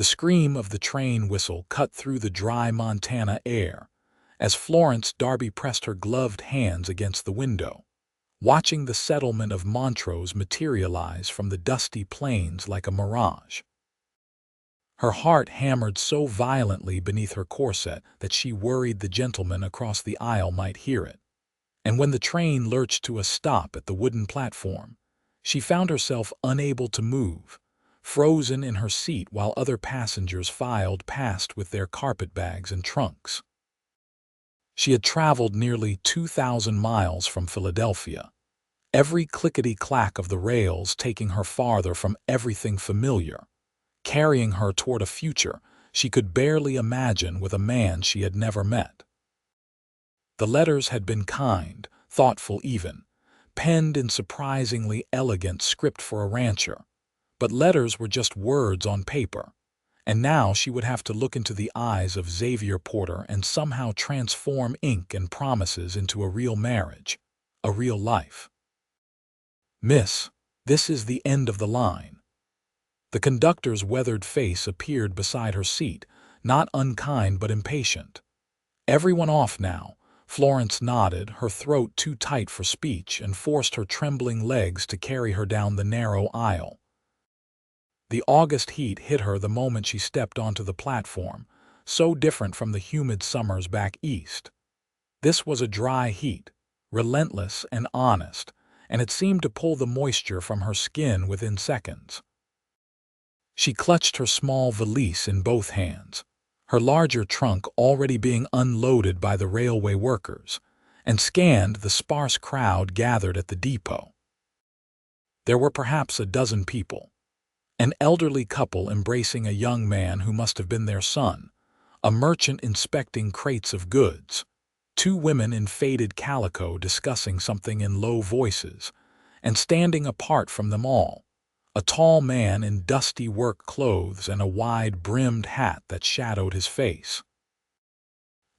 The scream of the train whistle cut through the dry Montana air as Florence Darby pressed her gloved hands against the window, watching the settlement of Montrose materialize from the dusty plains like a mirage. Her heart hammered so violently beneath her corset that she worried the gentleman across the aisle might hear it. And when the train lurched to a stop at the wooden platform, she found herself unable to move, frozen in her seat while other passengers filed past with their carpetbags and trunks. She had traveled nearly 2,000 miles from Philadelphia, every clickety-clack of the rails taking her farther from everything familiar, carrying her toward a future she could barely imagine with a man she had never met. The letters had been kind, thoughtful even, penned in surprisingly elegant script for a rancher, but letters were just words on paper, and now she would have to look into the eyes of Xavier Porter and somehow transform ink and promises into a real marriage, a real life. "Miss, this is the end of the line." The conductor's weathered face appeared beside her seat, not unkind but impatient. "Everyone off now." Florence nodded, her throat too tight for speech, and forced her trembling legs to carry her down the narrow aisle. The August heat hit her the moment she stepped onto the platform, so different from the humid summers back east. This was a dry heat, relentless and honest, and it seemed to pull the moisture from her skin within seconds. She clutched her small valise in both hands, her larger trunk already being unloaded by the railway workers, and scanned the sparse crowd gathered at the depot. There were perhaps a dozen people. An elderly couple embracing a young man who must have been their son, a merchant inspecting crates of goods, two women in faded calico discussing something in low voices, and standing apart from them all, a tall man in dusty work clothes and a wide-brimmed hat that shadowed his face.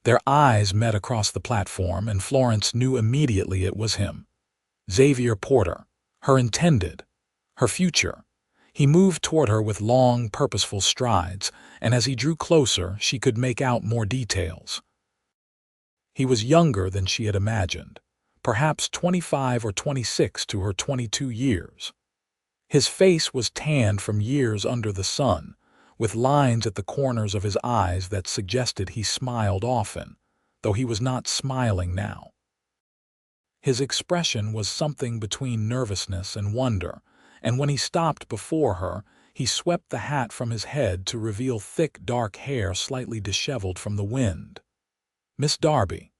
Their eyes met across the platform, and Florence knew immediately it was him. Xavier Porter, her intended, her future. He moved toward her with long, purposeful strides, and as he drew closer, she could make out more details. He was younger than she had imagined, perhaps 25 or 26 to her 22 years. His face was tanned from years under the sun, with lines at the corners of his eyes that suggested he smiled often, though he was not smiling now. His expression was something between nervousness and wonder, and when he stopped before her, he swept the hat from his head to reveal thick, dark hair slightly disheveled from the wind. "Miss Darby."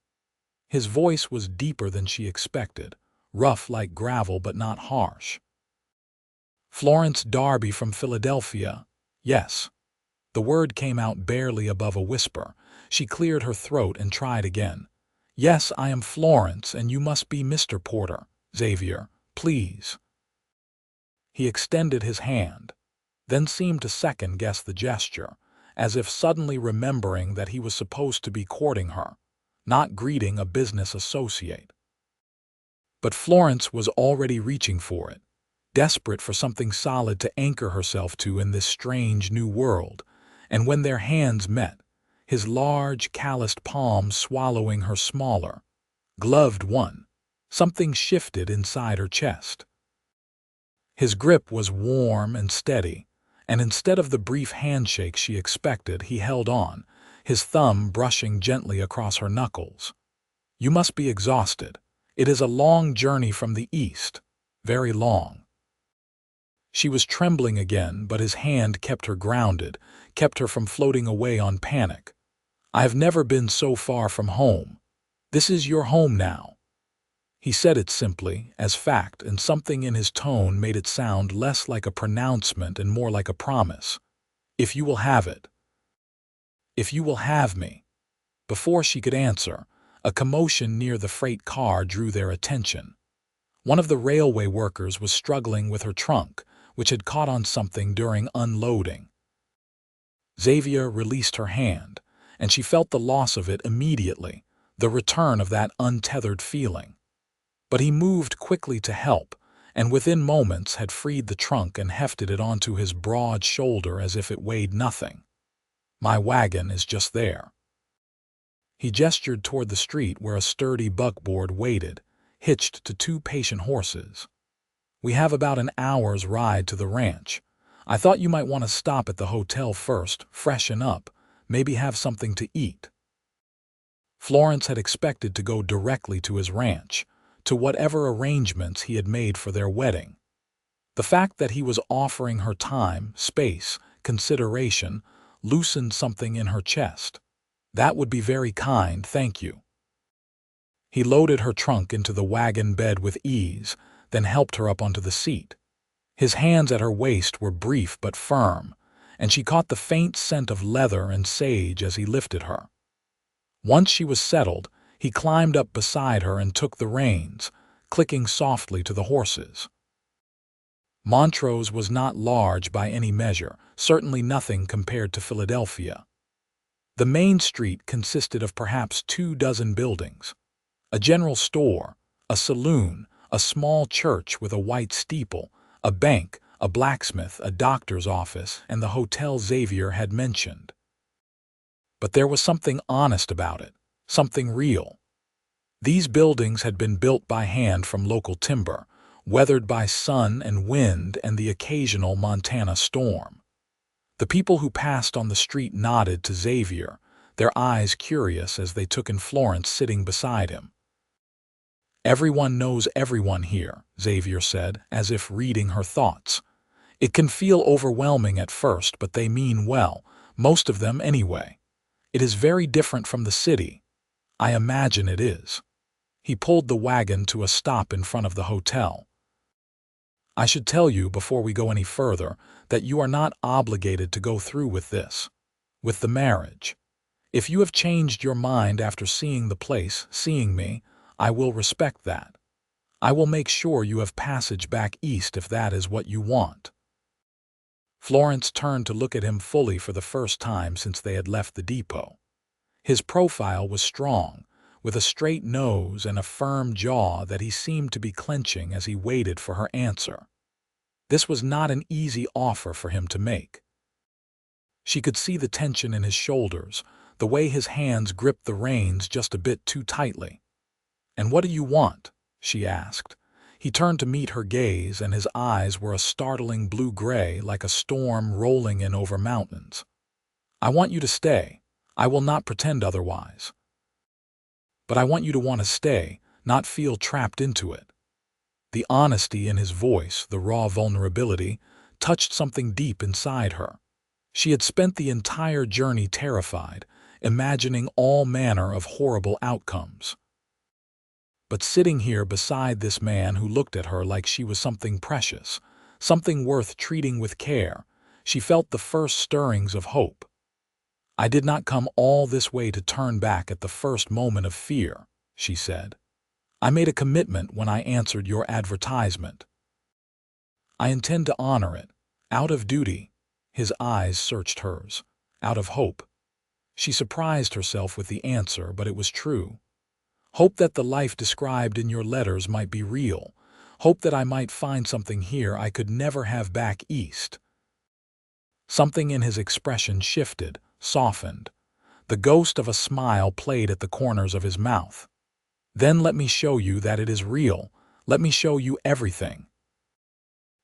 His voice was deeper than she expected, rough like gravel but not harsh. "Florence Darby from Philadelphia, yes." The word came out barely above a whisper. She cleared her throat and tried again. "Yes, I am Florence, and you must be Mr. Porter, Xavier, please." He extended his hand, then seemed to second-guess the gesture, as if suddenly remembering that he was supposed to be courting her, not greeting a business associate. But Florence was already reaching for it, desperate for something solid to anchor herself to in this strange new world, and when their hands met, his large, calloused palm swallowing her smaller, gloved one, something shifted inside her chest. His grip was warm and steady, and instead of the brief handshake she expected, he held on, his thumb brushing gently across her knuckles. "You must be exhausted. It is a long journey from the east, very long." She was trembling again, but his hand kept her grounded, kept her from floating away on panic. "I have never been so far from home. This is your home now." He said it simply, as fact, and something in his tone made it sound less like a pronouncement and more like a promise. "If you will have it. If you will have me." Before she could answer, a commotion near the freight car drew their attention. One of the railway workers was struggling with her trunk, which had caught on something during unloading. Xavier released her hand, and she felt the loss of it immediately, the return of that untethered feeling. But he moved quickly to help, and within moments had freed the trunk and hefted it onto his broad shoulder as if it weighed nothing. "My wagon is just there." He gestured toward the street where a sturdy buckboard waited, hitched to 2 patient horses. "We have about an hour's ride to the ranch. I thought you might want to stop at the hotel first, freshen up, maybe have something to eat." Florence had expected to go directly to his ranch, to whatever arrangements he had made for their wedding. The fact that he was offering her time, space, consideration, loosened something in her chest. "That would be very kind, thank you." He loaded her trunk into the wagon bed with ease, then helped her up onto the seat. His hands at her waist were brief but firm, and she caught the faint scent of leather and sage as he lifted her. Once she was settled, he climbed up beside her and took the reins, clicking softly to the horses. Montrose was not large by any measure, certainly nothing compared to Philadelphia. The main street consisted of perhaps 24 buildings. A general store, a saloon, a small church with a white steeple, a bank, a blacksmith, a doctor's office, and the hotel Xavier had mentioned. But there was something honest about it, something real. These buildings had been built by hand from local timber, weathered by sun and wind and the occasional Montana storm. The people who passed on the street nodded to Xavier, their eyes curious as they took in Florence sitting beside him. "Everyone knows everyone here," Xavier said, as if reading her thoughts. "It can feel overwhelming at first, but they mean well, most of them anyway. It is very different from the city. I imagine it is." He pulled the wagon to a stop in front of the hotel. "I should tell you before we go any further that you are not obligated to go through with this, with the marriage. If you have changed your mind after seeing the place, seeing me, I will respect that. I will make sure you have passage back east if that is what you want." Florence turned to look at him fully for the first time since they had left the depot. His profile was strong, with a straight nose and a firm jaw that he seemed to be clenching as he waited for her answer. This was not an easy offer for him to make. She could see the tension in his shoulders, the way his hands gripped the reins just a bit too tightly. "And what do you want?" she asked. He turned to meet her gaze, and his eyes were a startling blue-gray like a storm rolling in over mountains. "I want you to stay. I will not pretend otherwise. But I want you to want to stay, not feel trapped into it." The honesty in his voice, the raw vulnerability, touched something deep inside her. She had spent the entire journey terrified, imagining all manner of horrible outcomes. But sitting here beside this man who looked at her like she was something precious, something worth treating with care, she felt the first stirrings of hope. "I did not come all this way to turn back at the first moment of fear," she said. "I made a commitment when I answered your advertisement. I intend to honor it, out of duty." His eyes searched hers. "Out of hope." She surprised herself with the answer, but it was true. "Hope that the life described in your letters might be real. Hope that I might find something here I could never have back east." Something in his expression shifted, softened. The ghost of a smile played at the corners of his mouth. "Then let me show you that it is real. Let me show you everything."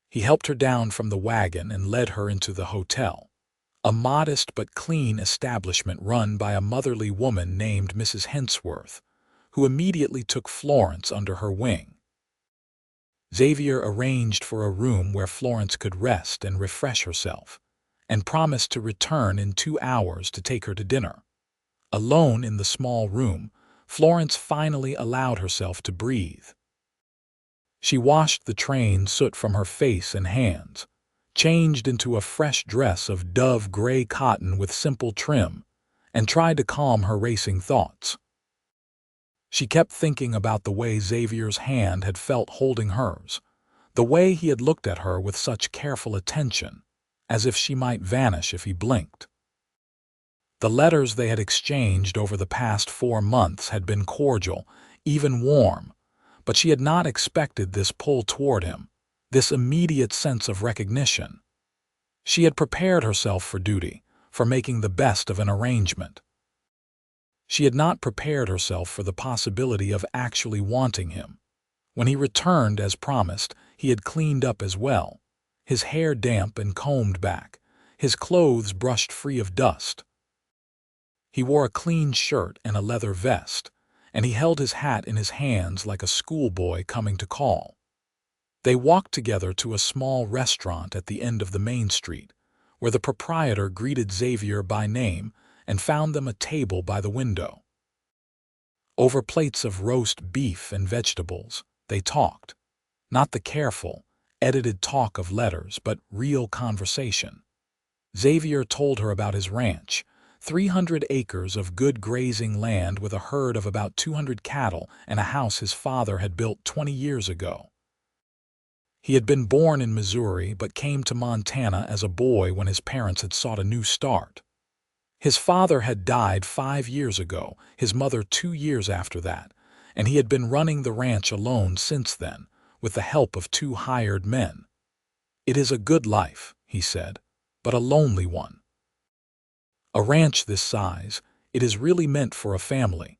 He helped her down from the wagon and led her into the hotel, a modest but clean establishment run by a motherly woman named Mrs. Hensworth, who immediately took Florence under her wing. Xavier arranged for a room where Florence could rest and refresh herself, and promised to return in 2 hours to take her to dinner. Alone in the small room, Florence finally allowed herself to breathe. She washed the train soot from her face and hands, changed into a fresh dress of dove gray cotton with simple trim, and tried to calm her racing thoughts. She kept thinking about the way Xavier's hand had felt holding hers, the way he had looked at her with such careful attention, as if she might vanish if he blinked. The letters they had exchanged over the past 4 months had been cordial, even warm, but she had not expected this pull toward him, This immediate sense of recognition. She had prepared herself for duty, for making the best of an arrangement. She had not prepared herself for the possibility of actually wanting him. When he returned as promised, he had cleaned up as well, his hair damp and combed back, his clothes brushed free of dust. He wore a clean shirt and a leather vest, and he held his hat in his hands like a schoolboy coming to call. They walked together to a small restaurant at the end of the main street, where the proprietor greeted Xavier by name and found them a table by the window. Over plates of roast beef and vegetables, they talked. Not the careful, edited talk of letters, but real conversation. Xavier told her about his ranch, 300 acres of good grazing land with a herd of about 200 cattle and a house his father had built 20 years ago. He had been born in Missouri but came to Montana as a boy when his parents had sought a new start. His father had died 5 years ago, his mother 2 years after that, and he had been running the ranch alone since then, with the help of 2 hired men. "It is a good life," he said, "but a lonely one. A ranch this size, it is really meant for a family.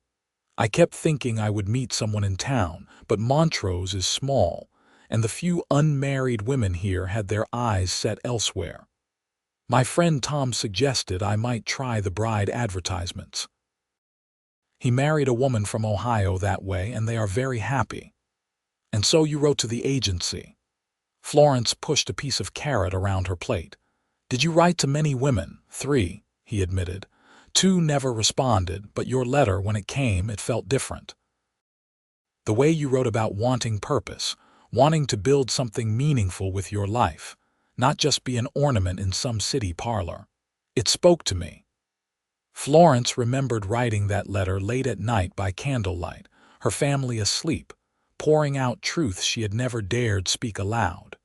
I kept thinking I would meet someone in town, but Montrose is small, and the few unmarried women here had their eyes set elsewhere. My friend Tom suggested I might try the bride advertisements. He married a woman from Ohio that way, and they are very happy. And so you wrote to the agency." Florence pushed a piece of carrot around her plate. "Did you write to many women?" 3, he admitted. 2 never responded, but your letter, when it came, it felt different. The way you wrote about wanting purpose, wanting to build something meaningful with your life, not just be an ornament in some city parlor. It spoke to me." Florence remembered writing that letter late at night by candlelight, her family asleep, pouring out truths she had never dared speak aloud.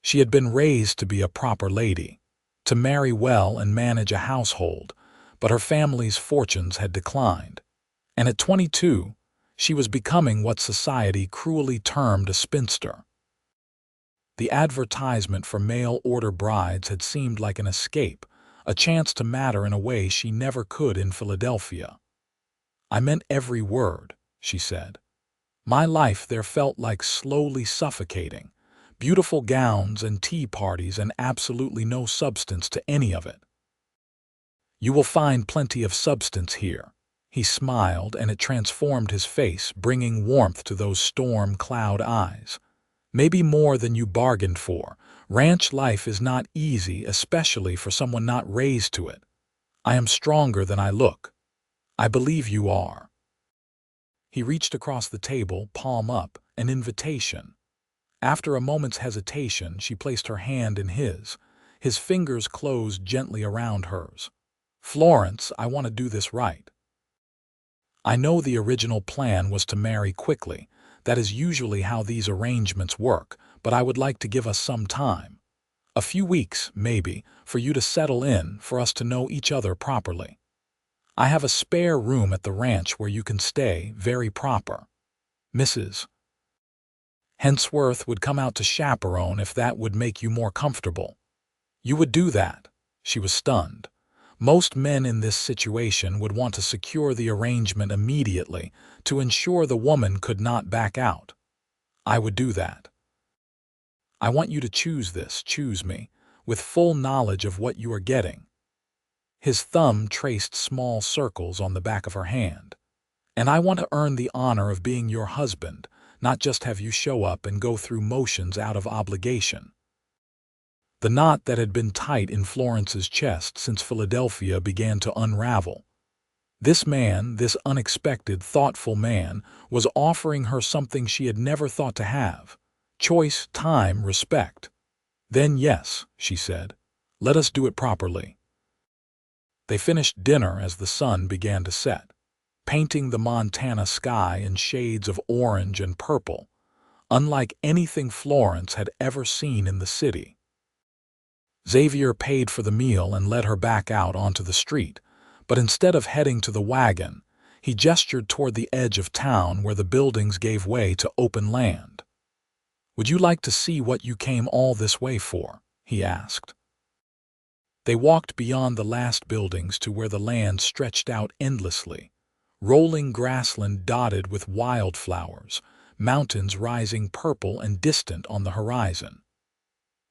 She had been raised to be a proper lady, to marry well and manage a household, but her family's fortunes had declined. And at 22, she was becoming what society cruelly termed a spinster. The advertisement for mail-order brides had seemed like an escape, a chance to matter in a way she never could in Philadelphia. "I meant every word," she said. "My life there felt like slowly suffocating, beautiful gowns and tea parties and absolutely no substance to any of it." "You will find plenty of substance here." He smiled, and it transformed his face, bringing warmth to those storm cloud eyes. "Maybe more than you bargained for. Ranch life is not easy, especially for someone not raised to it. I am stronger than I look. I believe you are." He reached across the table, palm up, an invitation. After a moment's hesitation, she placed her hand in his. His fingers closed gently around hers. "Florence, I want to do this right. I know the original plan was to marry quickly. That is usually how these arrangements work, but I would like to give us some time. A few weeks, maybe, for you to settle in, for us to know each other properly. I have a spare room at the ranch where you can stay, very proper. Mrs. Hensworth would come out to chaperone if that would make you more comfortable." "You would do that?" She was stunned. Most men in this situation would want to secure the arrangement immediately to ensure the woman could not back out. "I would do that. I want you to choose me, with full knowledge of what you are getting." His thumb traced small circles on the back of her hand. "And I want to earn the honor of being your husband, not just have you show up and go through motions out of obligation." The knot that had been tight in Florence's chest since Philadelphia began to unravel. This man, this unexpected, thoughtful man, was offering her something she had never thought to have: choice, time, respect. "Then yes," she said, "let us do it properly." They finished dinner as the sun began to set, painting the Montana sky in shades of orange and purple, unlike anything Florence had ever seen in the city. Xavier paid for the meal and led her back out onto the street, but instead of heading to the wagon, he gestured toward the edge of town where the buildings gave way to open land. "Would you like to see what you came all this way for?" he asked. They walked beyond the last buildings to where the land stretched out endlessly, rolling grassland dotted with wildflowers, mountains rising purple and distant on the horizon.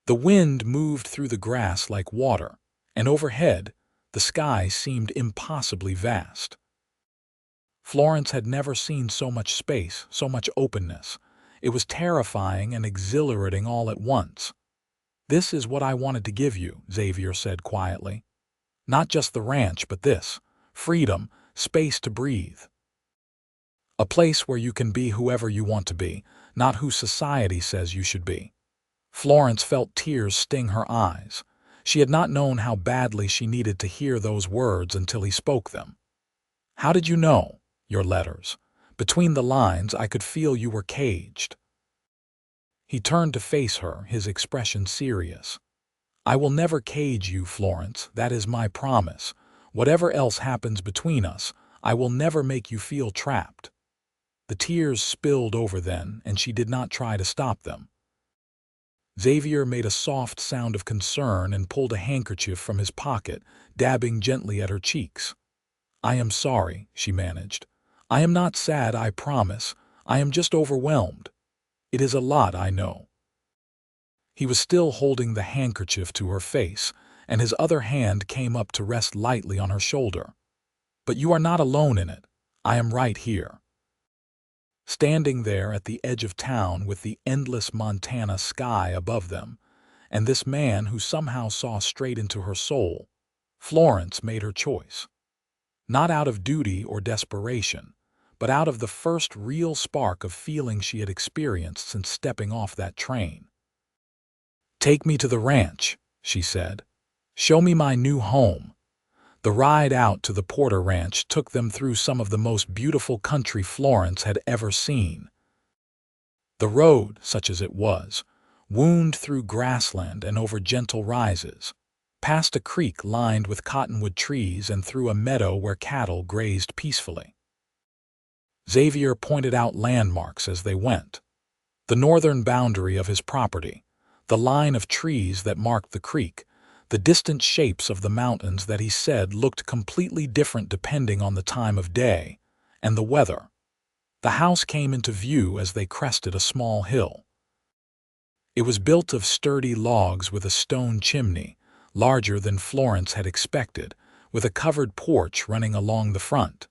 The wind moved through the grass like water, and overhead, the sky seemed impossibly vast. Florence had never seen so much space, so much openness. It was terrifying and exhilarating all at once. "This is what I wanted to give you," Xavier said quietly. "Not just the ranch, but this. Freedom, space to breathe. A place where you can be whoever you want to be, not who society says you should be." Florence felt tears sting her eyes. She had not known how badly she needed to hear those words until he spoke them. "How did you know? Your letters. Between the lines, I could feel you were caged." He turned to face her, his expression serious. "I will never cage you, Florence. That is my promise. Whatever else happens between us, I will never make you feel trapped." The tears spilled over then, and she did not try to stop them. Xavier made a soft sound of concern and pulled a handkerchief from his pocket, dabbing gently at her cheeks. "I am sorry," she managed. "I am not sad, I promise. I am just overwhelmed. It is a lot, I know." He was still holding the handkerchief to her face, and his other hand came up to rest lightly on her shoulder. "But you are not alone in it. I am right here." Standing there at the edge of town with the endless Montana sky above them, and this man who somehow saw straight into her soul, Florence made her choice. Not out of duty or desperation, but out of the first real spark of feeling she had experienced since stepping off that train. "Take me to the ranch," she said. "Show me my new home." The ride out to the Porter Ranch took them through some of the most beautiful country Florence had ever seen. The road, such as it was, wound through grassland and over gentle rises, past a creek lined with cottonwood trees and through a meadow where cattle grazed peacefully. Xavier pointed out landmarks as they went. The northern boundary of his property, the line of trees that marked the creek, the distant shapes of the mountains that he said looked completely different depending on the time of day and the weather. The house came into view as they crested a small hill. It was built of sturdy logs with a stone chimney, larger than Florence had expected, with a covered porch running along the front.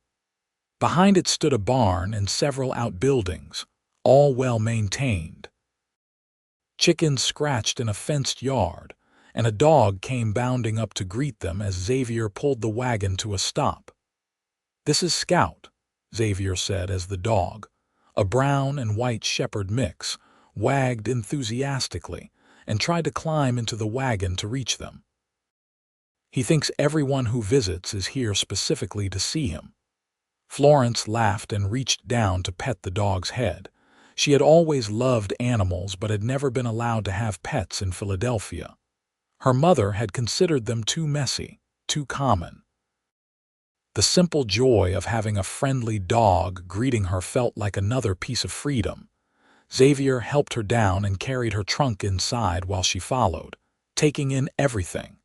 Behind it stood a barn and several outbuildings, all well maintained. Chickens scratched in a fenced yard, and a dog came bounding up to greet them as Xavier pulled the wagon to a stop. "This is Scout," Xavier said as the dog, a brown and white shepherd mix, wagged enthusiastically and tried to climb into the wagon to reach them. "He thinks everyone who visits is here specifically to see him." Florence laughed and reached down to pet the dog's head. She had always loved animals but had never been allowed to have pets in Philadelphia. Her mother had considered them too messy, too common. The simple joy of having a friendly dog greeting her felt like another piece of freedom. Xavier helped her down and carried her trunk inside while she followed, taking in everything.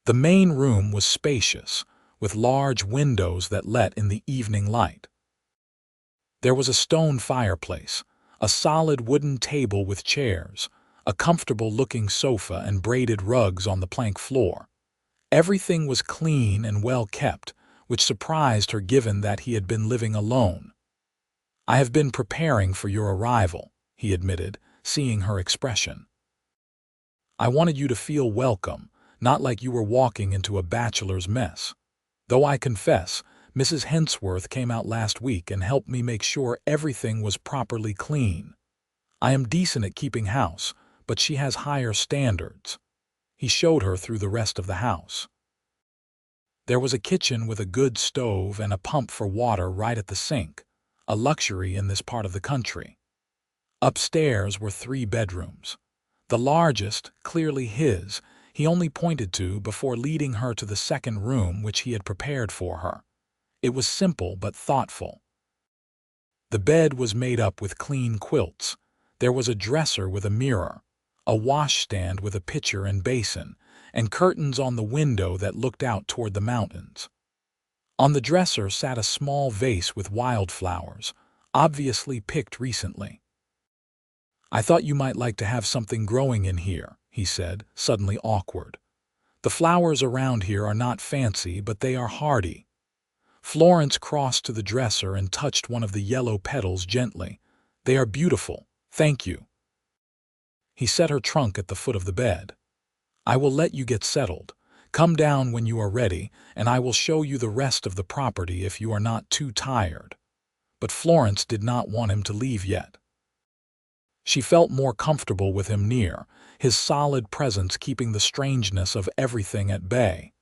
The main room was spacious, with large windows that let in the evening light. There was a stone fireplace, a solid wooden table with chairs, a comfortable-looking sofa and braided rugs on the plank floor. Everything was clean and well kept, which surprised her given that he had been living alone. "I have been preparing for your arrival," he admitted, seeing her expression. "I wanted you to feel welcome, not like you were walking into a bachelor's mess. Though I confess, Mrs. Hensworth came out last week and helped me make sure everything was properly clean. I am decent at keeping house, but she has higher standards." He showed her through the rest of the house. There was a kitchen with a good stove and a pump for water right at the sink, a luxury in this part of the country. Upstairs were 3 bedrooms. The largest, clearly his, he only pointed to before leading her to the second room which he had prepared for her. It was simple but thoughtful. The bed was made up with clean quilts, There was a dresser with a mirror, a washstand with a pitcher and basin, and curtains on the window that looked out toward the mountains. On the dresser sat a small vase with wildflowers, obviously picked recently. "I thought you might like to have something growing in here," he said, suddenly awkward. "The flowers around here are not fancy, but they are hardy." Florence crossed to the dresser and touched one of the yellow petals gently. "They are beautiful, thank you." He set her trunk at the foot of the bed. "I will let you get settled. Come down when you are ready, and I will show you the rest of the property if you are not too tired." But Florence did not want him to leave yet. She felt more comfortable with him near, his solid presence keeping the strangeness of everything at bay.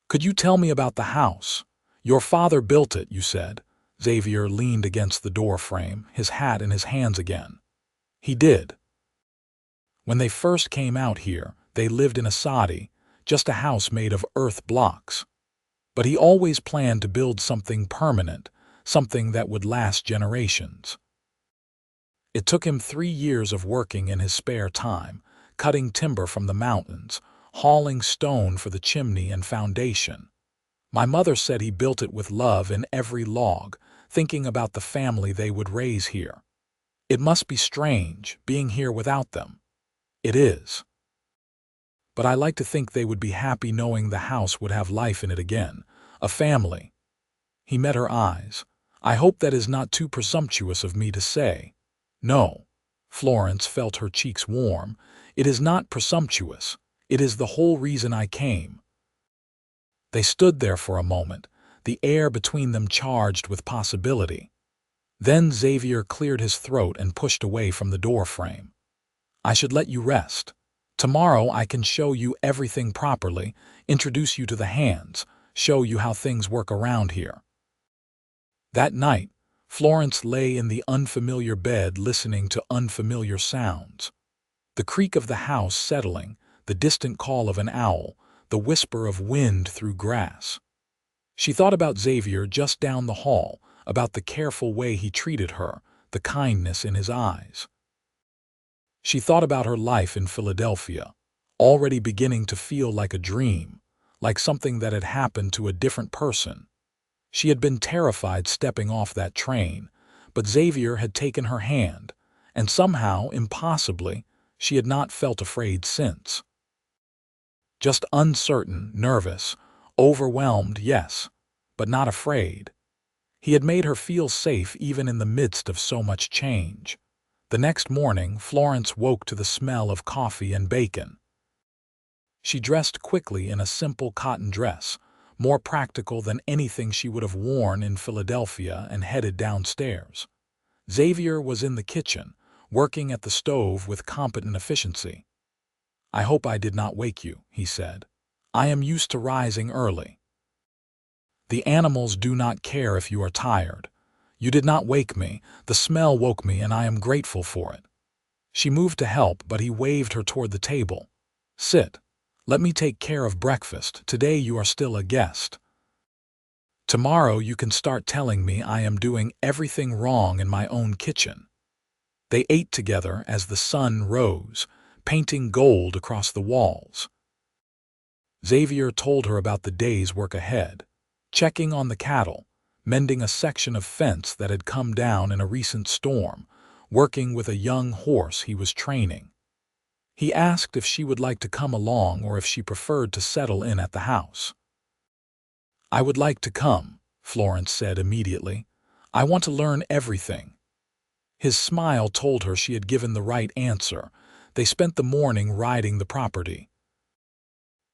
"Could you tell me about the house? Your father built it, you said." Xavier leaned against the door frame, his hat in his hands again. "He did. When they first came out here, they lived in a soddy, just a house made of earth blocks. But he always planned to build something permanent, something that would last generations. It took him 3 years of working in his spare time, cutting timber from the mountains, hauling stone for the chimney and foundation. My mother said he built it with love in every log, thinking about the family they would raise here. It must be strange, being here without them. It is. But I like to think they would be happy knowing the house would have life in it again, a family." He met her eyes. "I hope that is not too presumptuous of me to say." "No." Florence felt her cheeks warm. "It is not presumptuous. It is the whole reason I came." They stood there for a moment, the air between them charged with possibility. Then Xavier cleared his throat and pushed away from the door frame. "I should let you rest. Tomorrow I can show you everything properly, introduce you to the hands, show you how things work around here." That night, Florence lay in the unfamiliar bed listening to unfamiliar sounds. The creak of the house settling, the distant call of an owl, the whisper of wind through grass. She thought about Xavier just down the hall, about the careful way he treated her, the kindness in his eyes. She thought about her life in Philadelphia, already beginning to feel like a dream, like something that had happened to a different person. She had been terrified stepping off that train, but Xavier had taken her hand, and somehow, impossibly, she had not felt afraid since. Just uncertain, nervous, overwhelmed, yes, but not afraid. He had made her feel safe even in the midst of so much change. The next morning, Florence woke to the smell of coffee and bacon. She dressed quickly in a simple cotton dress, more practical than anything she would have worn in Philadelphia, and headed downstairs. Xavier was in the kitchen, working at the stove with competent efficiency. "I hope I did not wake you," he said. "I am used to rising early." "The animals do not care if you are tired. You did not wake me, the smell woke me, and I am grateful for it." She moved to help, but he waved her toward the table. "Sit. Let me take care of breakfast. Today you are still a guest. Tomorrow you can start telling me I am doing everything wrong in my own kitchen." They ate together as the sun rose, painting gold across the walls. Xavier told her about the day's work ahead, checking on the cattle, mending a section of fence that had come down in a recent storm, working with a young horse he was training. He asked if she would like to come along or if she preferred to settle in at the house. "I would like to come," Florence said immediately. "I want to learn everything." His smile told her she had given the right answer. They spent the morning riding the property.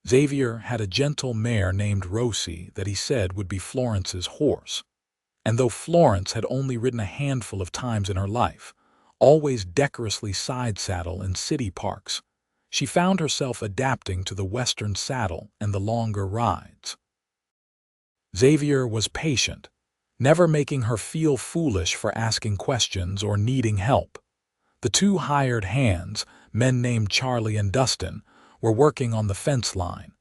Xavier had a gentle mare named Rosie that he said would be Florence's horse. And though Florence had only ridden a handful of times in her life, always decorously side-saddle in city parks, she found herself adapting to the Western saddle and the longer rides. Xavier was patient, never making her feel foolish for asking questions or needing help. The 2 hired hands, men named Charlie and Dustin, were working on the fence line.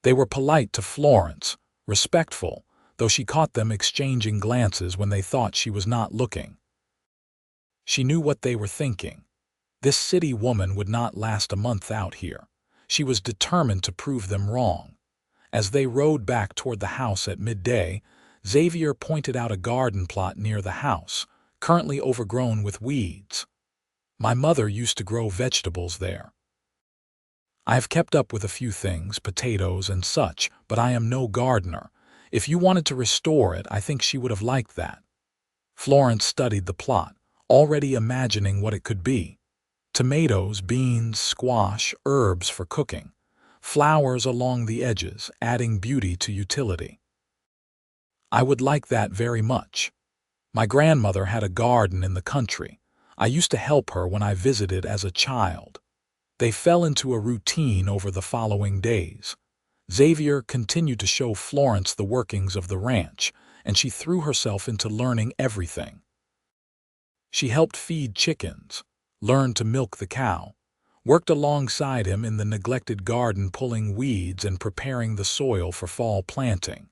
They were polite to Florence, respectful, though she caught them exchanging glances when they thought she was not looking. She knew what they were thinking. This city woman would not last a month out here. She was determined to prove them wrong. As they rode back toward the house at midday, Xavier pointed out a garden plot near the house, currently overgrown with weeds. My mother used to grow vegetables there. I have kept up with a few things, potatoes and such, but I am no gardener. If you wanted to restore it, I think she would have liked that. Florence studied the plot, already imagining what it could be. Tomatoes, beans, squash, herbs for cooking. Flowers along the edges, adding beauty to utility. I would like that very much. My grandmother had a garden in the country. I used to help her when I visited as a child. They fell into a routine over the following days. Xavier continued to show Florence the workings of the ranch, and she threw herself into learning everything. She helped feed chickens, learned to milk the cow, worked alongside him in the neglected garden pulling weeds and preparing the soil for fall planting.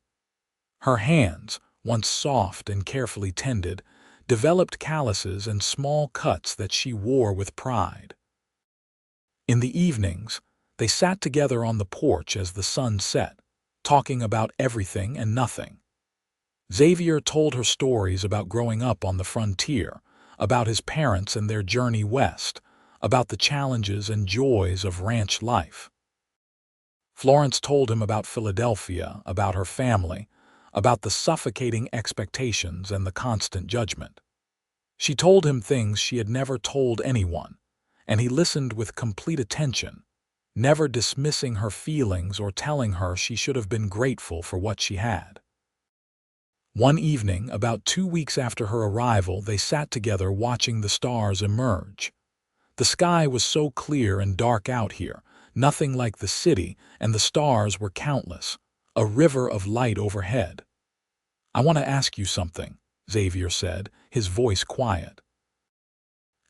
Her hands, once soft and carefully tended, developed calluses and small cuts that she wore with pride. In the evenings, they sat together on the porch as the sun set, talking about everything and nothing. Xavier told her stories about growing up on the frontier, about his parents and their journey west, about the challenges and joys of ranch life. Florence told him about Philadelphia, about her family, about the suffocating expectations and the constant judgment. She told him things she had never told anyone, and he listened with complete attention, never dismissing her feelings or telling her she should have been grateful for what she had. One evening, about 2 weeks after her arrival, they sat together watching the stars emerge. The sky was so clear and dark out here, nothing like the city, and the stars were countless, a river of light overhead. "I want to ask you something," Xavier said, his voice quiet.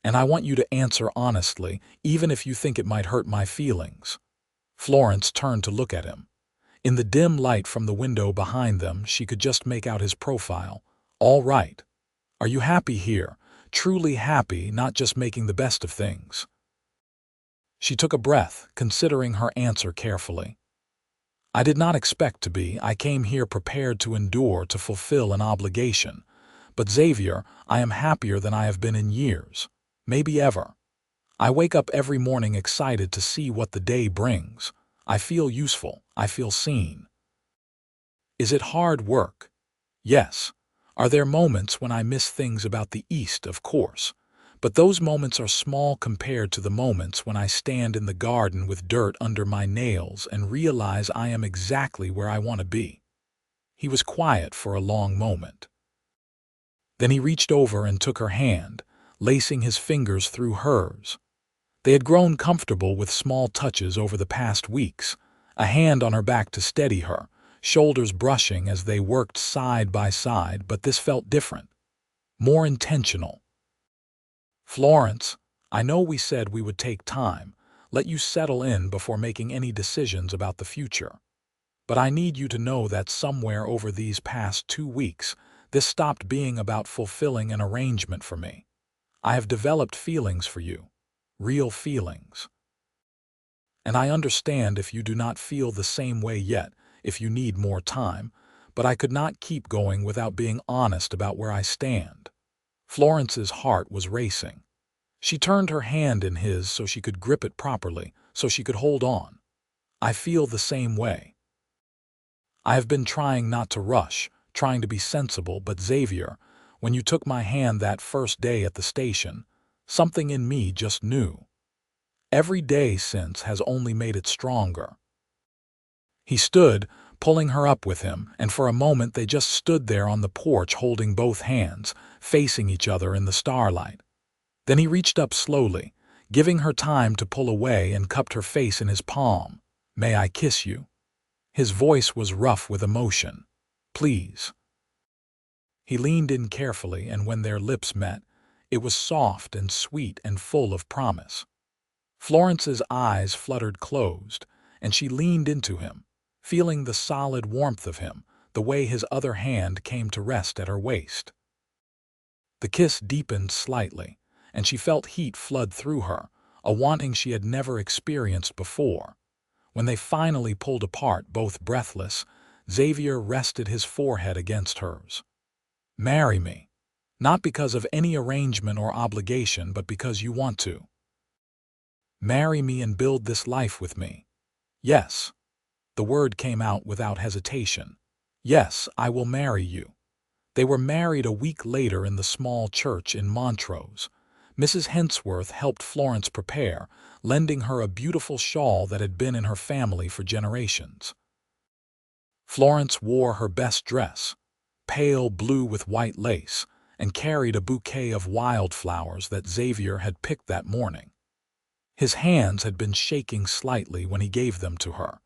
"And I want you to answer honestly, even if you think it might hurt my feelings." Florence turned to look at him. In the dim light from the window behind them, she could just make out his profile. "All right. Are you happy here? Truly happy, not just making the best of things?" She took a breath, considering her answer carefully. "I did not expect to be. I came here prepared to endure, to fulfill an obligation. But Xavier, I am happier than I have been in years. Maybe ever. I wake up every morning excited to see what the day brings. I feel useful. I feel seen." "Is it hard work?" "Yes. Are there moments when I miss things about the East? Of course. But those moments are small compared to the moments when I stand in the garden with dirt under my nails and realize I am exactly where I want to be." He was quiet for a long moment. Then he reached over and took her hand, lacing his fingers through hers. They had grown comfortable with small touches over the past weeks, a hand on her back to steady her, shoulders brushing as they worked side by side, but this felt different, more intentional. "Florence, I know we said we would take time, let you settle in before making any decisions about the future. But I need you to know that somewhere over these past 2 weeks, this stopped being about fulfilling an arrangement for me. I have developed feelings for you, real feelings. And I understand if you do not feel the same way yet, if you need more time, but I could not keep going without being honest about where I stand." Florence's heart was racing. She turned her hand in his so she could grip it properly, so she could hold on. "I feel the same way. I have been trying not to rush, trying to be sensible, but Xavier, when you took my hand that first day at the station, something in me just knew. Every day since has only made it stronger." He stood, pulling her up with him, and for a moment they just stood there on the porch holding both hands, facing each other in the starlight. Then he reached up slowly, giving her time to pull away, and cupped her face in his palm. "May I kiss you?" His voice was rough with emotion. "Please." He leaned in carefully, and when their lips met, it was soft and sweet and full of promise. Florence's eyes fluttered closed, and she leaned into him, feeling the solid warmth of him, the way his other hand came to rest at her waist. The kiss deepened slightly, and she felt heat flood through her, a wanting she had never experienced before. When they finally pulled apart, both breathless, Xavier rested his forehead against hers. "Marry me. Not because of any arrangement or obligation, but because you want to. Marry me and build this life with me." "Yes." The word came out without hesitation. "Yes, I will marry you." They were married a week later in the small church in Montrose. Mrs. Hensworth helped Florence prepare, lending her a beautiful shawl that had been in her family for generations. Florence wore her best dress, pale blue with white lace, and carried a bouquet of wildflowers that Xavier had picked that morning. His hands had been shaking slightly when he gave them to her,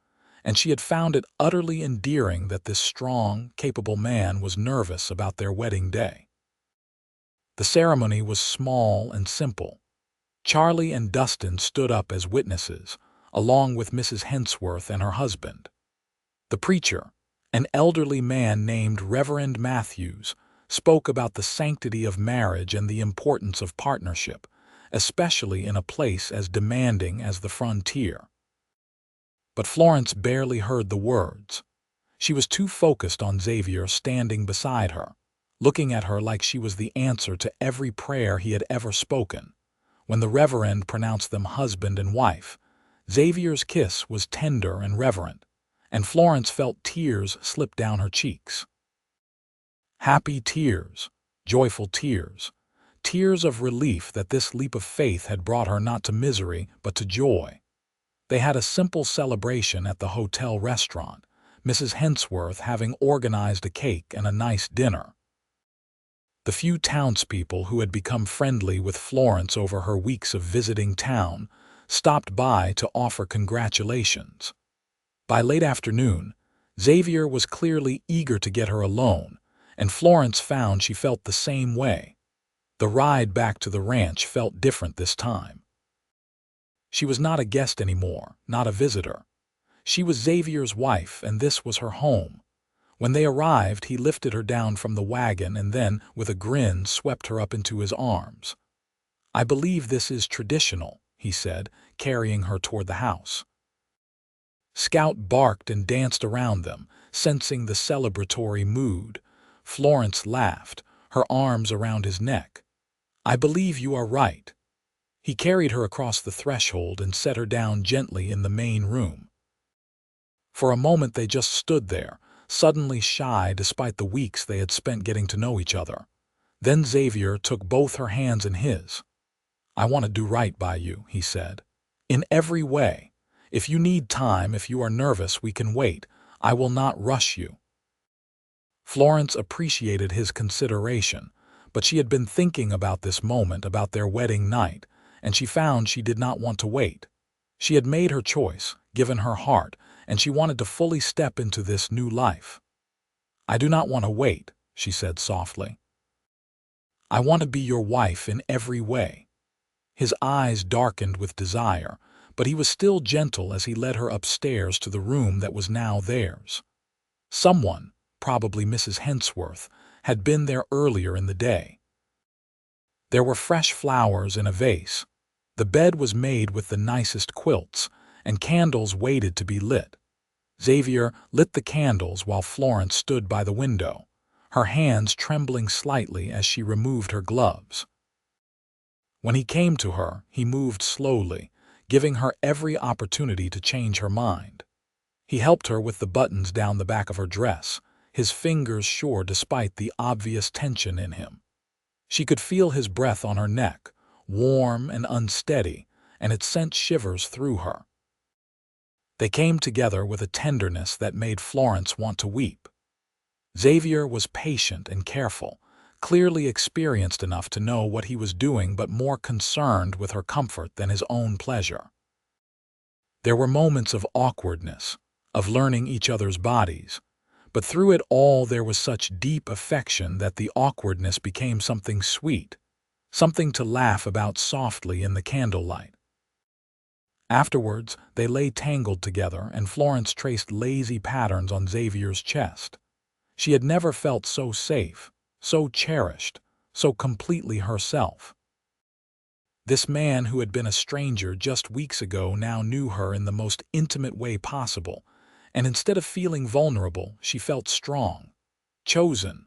and she had found it utterly endearing that this strong, capable man was nervous about their wedding day. The ceremony was small and simple. Charlie and Dustin stood up as witnesses, along with Mrs. Hensworth and her husband. The preacher, an elderly man named Reverend Matthews, spoke about the sanctity of marriage and the importance of partnership, especially in a place as demanding as the frontier. But Florence barely heard the words. She was too focused on Xavier standing beside her, looking at her like she was the answer to every prayer he had ever spoken. When the Reverend pronounced them husband and wife, Xavier's kiss was tender and reverent, and Florence felt tears slip down her cheeks. Happy tears, joyful tears, tears of relief that this leap of faith had brought her not to misery but to joy. They had a simple celebration at the hotel restaurant, Mrs. Hensworth having organized a cake and a nice dinner. The few townspeople who had become friendly with Florence over her weeks of visiting town stopped by to offer congratulations. By late afternoon, Xavier was clearly eager to get her alone, and Florence found she felt the same way. The ride back to the ranch felt different this time. She was not a guest anymore, not a visitor. She was Xavier's wife, and this was her home. When they arrived, he lifted her down from the wagon and then, with a grin, swept her up into his arms. "I believe this is traditional," he said, carrying her toward the house. Scout barked and danced around them, sensing the celebratory mood. Florence laughed, her arms around his neck. "I believe you are right." He carried her across the threshold and set her down gently in the main room. For a moment they just stood there, suddenly shy despite the weeks they had spent getting to know each other. Then Xavier took both her hands in his. "I want to do right by you," he said. "In every way. If you need time, if you are nervous, we can wait. I will not rush you." Florence appreciated his consideration, but she had been thinking about this moment, about their wedding night, and she found she did not want to wait. She had made her choice, given her heart, and she wanted to fully step into this new life. "I do not want to wait," she said softly. "I want to be your wife in every way." His eyes darkened with desire, but he was still gentle as he led her upstairs to the room that was now theirs. Someone, probably Mrs. Hensworth, had been there earlier in the day. There were fresh flowers in a vase. The bed was made with the nicest quilts, and candles waited to be lit. Xavier lit the candles while Florence stood by the window, her hands trembling slightly as she removed her gloves. When he came to her, he moved slowly, giving her every opportunity to change her mind. He helped her with the buttons down the back of her dress, his fingers sure despite the obvious tension in him. She could feel his breath on her neck, warm and unsteady, and it sent shivers through her. They came together with a tenderness that made Florence want to weep. Xavier was patient and careful, clearly experienced enough to know what he was doing but more concerned with her comfort than his own pleasure. There were moments of awkwardness, of learning each other's bodies, but through it all there was such deep affection that the awkwardness became something sweet, something to laugh about softly in the candlelight. Afterwards, they lay tangled together, and Florence traced lazy patterns on Xavier's chest. She had never felt so safe, so cherished, so completely herself. This man who had been a stranger just weeks ago now knew her in the most intimate way possible, and instead of feeling vulnerable, she felt strong, chosen,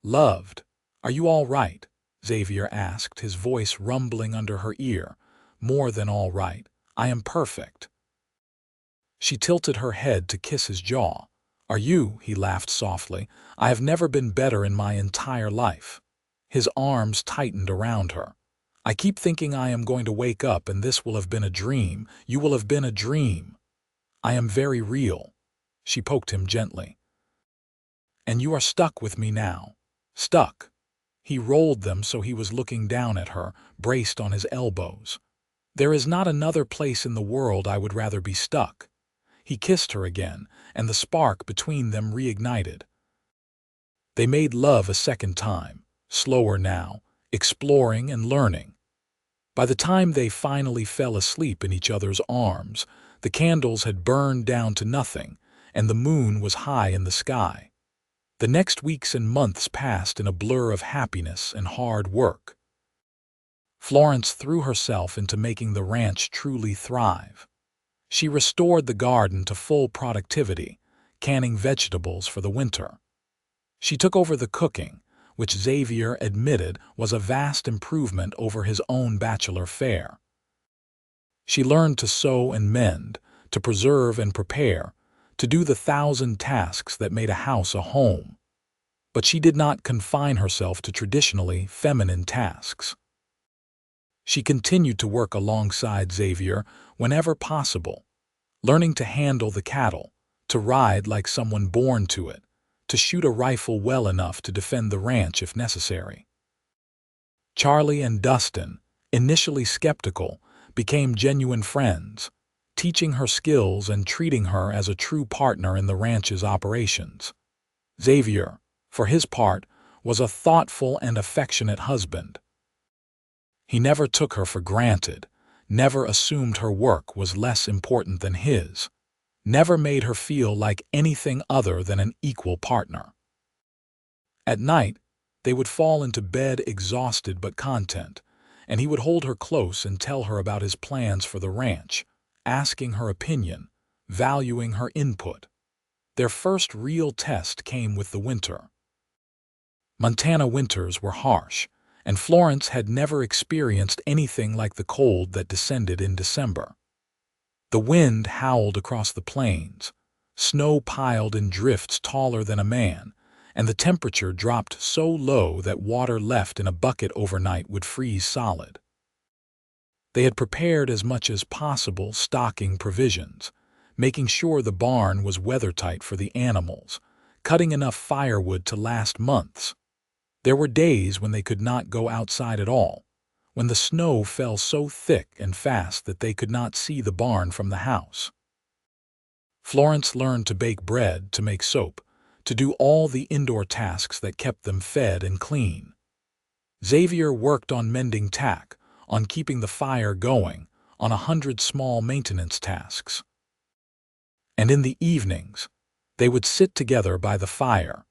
loved. "Are you all right?" Xavier asked, his voice rumbling under her ear. "More than all right. I am perfect." She tilted her head to kiss his jaw. "Are you?" He laughed softly. "I have never been better in my entire life." His arms tightened around her. "I keep thinking I am going to wake up and this will have been a dream. You will have been a dream. I am very real." She poked him gently. "And you are stuck with me now." Stuck. He rolled them so he was looking down at her, braced on his elbows. "There is not another place in the world I would rather be stuck." He kissed her again, and the spark between them reignited. They made love a second time, slower now, exploring and learning. By the time they finally fell asleep in each other's arms, the candles had burned down to nothing, and the moon was high in the sky. The next weeks and months passed in a blur of happiness and hard work. Florence threw herself into making the ranch truly thrive. She restored the garden to full productivity, canning vegetables for the winter. She took over the cooking, which Xavier admitted was a vast improvement over his own bachelor fare. She learned to sew and mend, to preserve and prepare, to do the 1,000 tasks that made a house a home. But she did not confine herself to traditionally feminine tasks. She continued to work alongside Xavier whenever possible, learning to handle the cattle, to ride like someone born to it, to shoot a rifle well enough to defend the ranch if necessary. Charlie and Dustin, initially skeptical, became genuine friends, teaching her skills and treating her as a true partner in the ranch's operations. Xavier, for his part, was a thoughtful and affectionate husband. He never took her for granted, never assumed her work was less important than his, never made her feel like anything other than an equal partner. At night, they would fall into bed exhausted but content, and he would hold her close and tell her about his plans for the ranch, asking her opinion, valuing her input. Their first real test came with the winter. Montana winters were harsh, and Florence had never experienced anything like the cold that descended in December. The wind howled across the plains, snow piled in drifts taller than a man, and the temperature dropped so low that water left in a bucket overnight would freeze solid. They had prepared as much as possible, stocking provisions, making sure the barn was weathertight for the animals, cutting enough firewood to last months. There were days when they could not go outside at all, when the snow fell so thick and fast that they could not see the barn from the house. Florence learned to bake bread, to make soap, to do all the indoor tasks that kept them fed and clean. Xavier worked on mending tack, on keeping the fire going, on 100 small maintenance tasks. And in the evenings, they would sit together by the fire,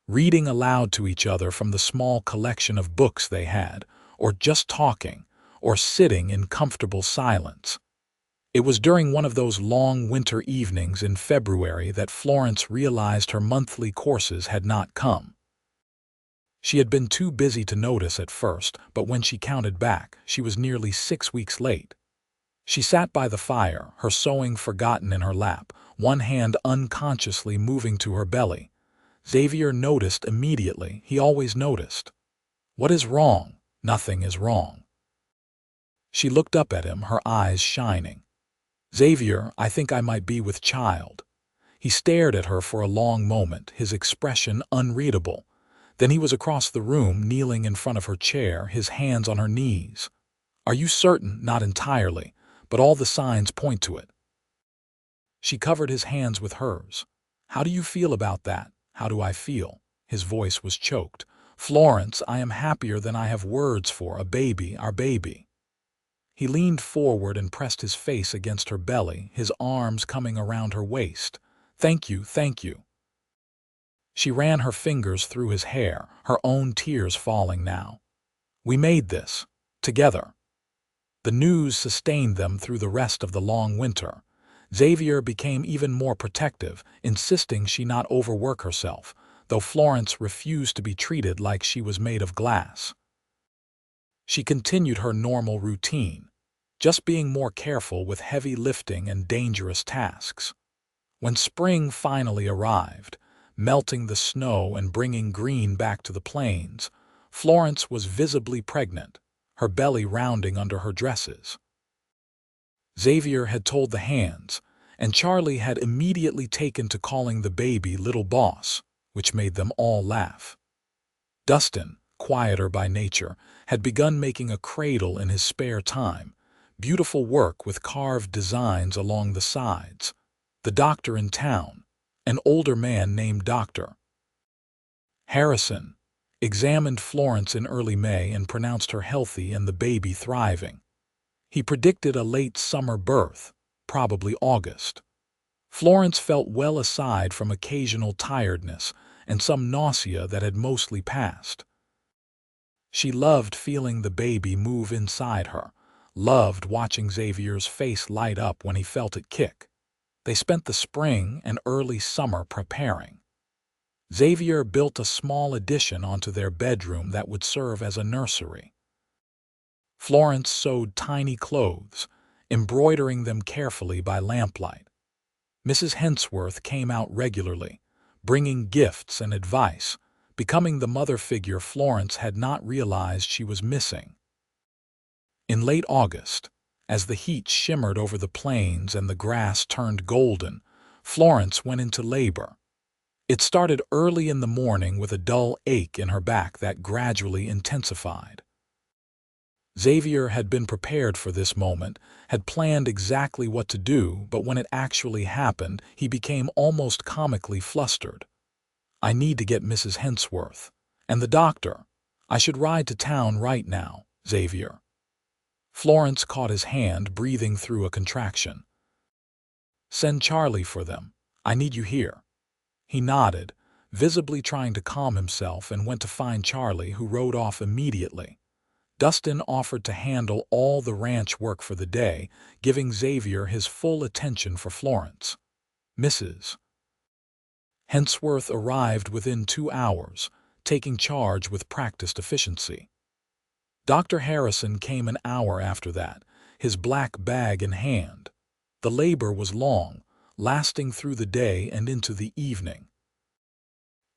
reading aloud to each other from the small collection of books they had, or just talking, or sitting in comfortable silence. It was during one of those long winter evenings in February that Florence realized her monthly courses had not come. She had been too busy to notice at first, but when she counted back, she was nearly 6 weeks late. She sat by the fire, her sewing forgotten in her lap, one hand unconsciously moving to her belly. Xavier noticed immediately. He always noticed. "What is wrong?" "Nothing is wrong." She looked up at him, her eyes shining. "Xavier, I think I might be with child." He stared at her for a long moment, his expression unreadable. Then he was across the room, kneeling in front of her chair, his hands on her knees. "Are you certain?" "Not entirely, but all the signs point to it." She covered his hands with hers. "How do you feel about that?" "How do I feel?" His voice was choked. "Florence, I am happier than I have words for. A baby, our baby." He leaned forward and pressed his face against her belly, his arms coming around her waist. "Thank you, thank you." She ran her fingers through his hair, her own tears falling now. "We made this. Together." The news sustained them through the rest of the long winter. Xavier became even more protective, insisting she not overwork herself, though Florence refused to be treated like she was made of glass. She continued her normal routine, just being more careful with heavy lifting and dangerous tasks. When spring finally arrived, melting the snow and bringing green back to the plains, Florence was visibly pregnant, her belly rounding under her dresses. Xavier had told the hands, and Charlie had immediately taken to calling the baby Little Boss, which made them all laugh. Dustin, quieter by nature, had begun making a cradle in his spare time, beautiful work with carved designs along the sides. The doctor in town, an older man named Dr. Harrison, examined Florence in early May and pronounced her healthy and the baby thriving. He predicted a late summer birth, probably August. Florence felt well aside from occasional tiredness and some nausea that had mostly passed. She loved feeling the baby move inside her, loved watching Xavier's face light up when he felt it kick. They spent the spring and early summer preparing. Xavier built a small addition onto their bedroom that would serve as a nursery. Florence sewed tiny clothes, embroidering them carefully by lamplight. Mrs. Hensworth came out regularly, bringing gifts and advice, becoming the mother figure Florence had not realized she was missing. In late August, as the heat shimmered over the plains and the grass turned golden, Florence went into labor. It started early in the morning with a dull ache in her back that gradually intensified. Xavier had been prepared for this moment, had planned exactly what to do, but when it actually happened, he became almost comically flustered. "I need to get Mrs. Hensworth. And the doctor. I should ride to town right now, Xavier." Florence caught his hand, breathing through a contraction. "Send Charlie for them. I need you here." He nodded, visibly trying to calm himself, and went to find Charlie, who rode off immediately. Dustin offered to handle all the ranch work for the day, giving Xavier his full attention for Florence. Mrs. Hensworth arrived within 2 hours, taking charge with practiced efficiency. Dr. Harrison came an hour after that, his black bag in hand. The labor was long, lasting through the day and into the evening.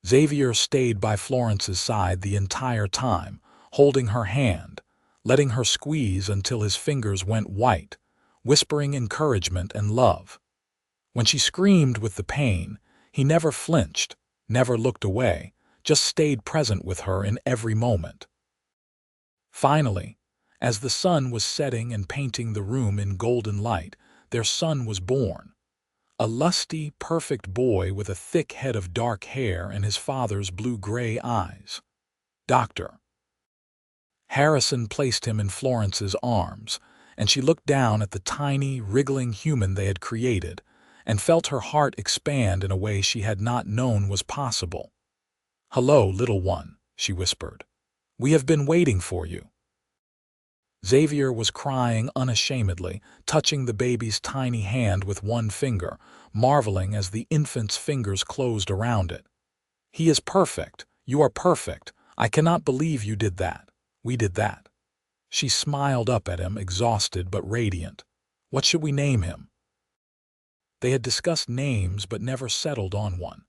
Xavier stayed by Florence's side the entire time, holding her hand, letting her squeeze until his fingers went white, whispering encouragement and love. When she screamed with the pain, he never flinched, never looked away, just stayed present with her in every moment. Finally, as the sun was setting and painting the room in golden light, their son was born. A lusty, perfect boy with a thick head of dark hair and his father's blue-gray eyes. Dr. Harrison placed him in Florence's arms, and she looked down at the tiny, wriggling human they had created, and felt her heart expand in a way she had not known was possible. "Hello, little one," she whispered. "We have been waiting for you." Xavier was crying unashamedly, touching the baby's tiny hand with one finger, marveling as the infant's fingers closed around it. "He is perfect. You are perfect. I cannot believe you did that. We did that." She smiled up at him, exhausted but radiant. "What should we name him?" They had discussed names but never settled on one.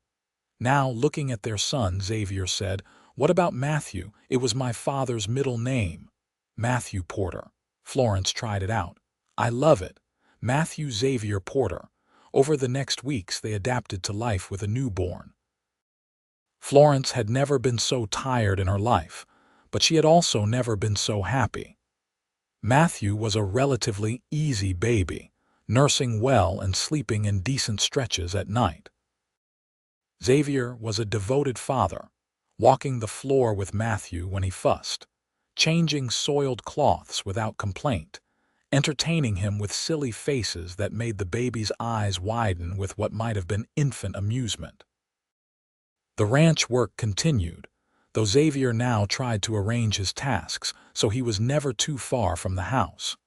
Now, looking at their son, Xavier said, "What about Matthew? It was my father's middle name." "Matthew Porter." Florence tried it out. "I love it. Matthew Xavier Porter." Over the next weeks, they adapted to life with a newborn. Florence had never been so tired in her life, but she had also never been so happy. Matthew was a relatively easy baby, nursing well and sleeping in decent stretches at night. Xavier was a devoted father, walking the floor with Matthew when he fussed, changing soiled cloths without complaint, entertaining him with silly faces that made the baby's eyes widen with what might have been infant amusement. The ranch work continued, though Xavier now tried to arrange his tasks so he was never too far from the house.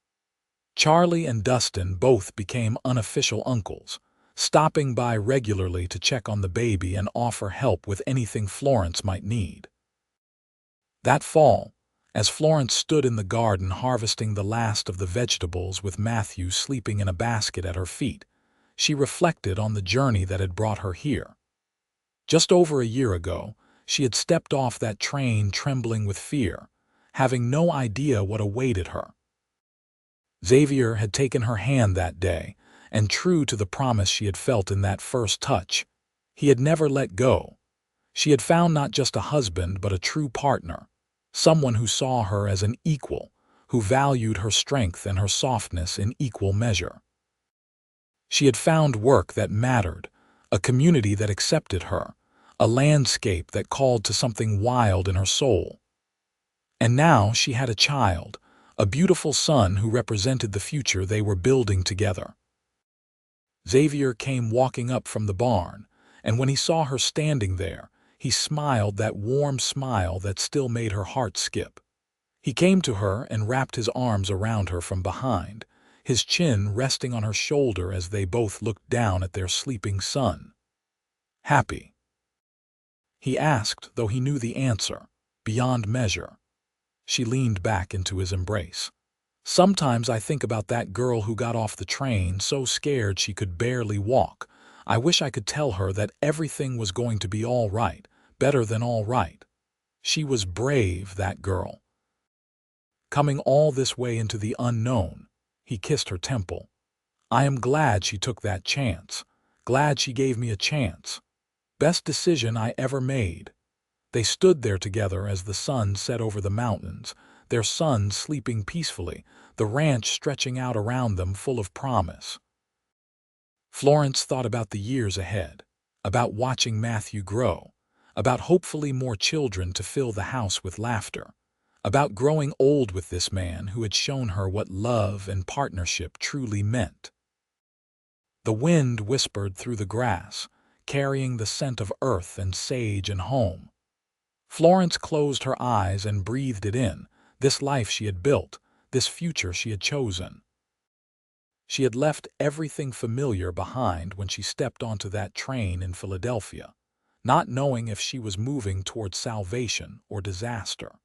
Charlie and Dustin both became unofficial uncles, stopping by regularly to check on the baby and offer help with anything Florence might need. That fall, as Florence stood in the garden harvesting the last of the vegetables with Matthew sleeping in a basket at her feet, she reflected on the journey that had brought her here. Just over a year ago, she had stepped off that train trembling with fear, having no idea what awaited her. Xavier had taken her hand that day, and true to the promise she had felt in that first touch, he had never let go. She had found not just a husband but a true partner, someone who saw her as an equal, who valued her strength and her softness in equal measure. She had found work that mattered, a community that accepted her, a landscape that called to something wild in her soul. And now she had a child, a beautiful son who represented the future they were building together. Xavier came walking up from the barn, and when he saw her standing there, he smiled that warm smile that still made her heart skip. He came to her and wrapped his arms around her from behind, his chin resting on her shoulder as they both looked down at their sleeping son. "Happy?" he asked, though he knew the answer, beyond measure. She leaned back into his embrace. "Sometimes I think about that girl who got off the train so scared she could barely walk. I wish I could tell her that everything was going to be all right, better than all right. She was brave, that girl. Coming all this way into the unknown." He kissed her temple. "I am glad she took that chance. Glad she gave me a chance. Best decision I ever made." They stood there together as the sun set over the mountains, their son sleeping peacefully, the ranch stretching out around them full of promise. Florence thought about the years ahead, about watching Matthew grow, about hopefully more children to fill the house with laughter, about growing old with this man who had shown her what love and partnership truly meant. The wind whispered through the grass, carrying the scent of earth and sage and home. Florence closed her eyes and breathed it in, this life she had built, this future she had chosen. She had left everything familiar behind when she stepped onto that train in Philadelphia, not knowing if she was moving toward salvation or disaster.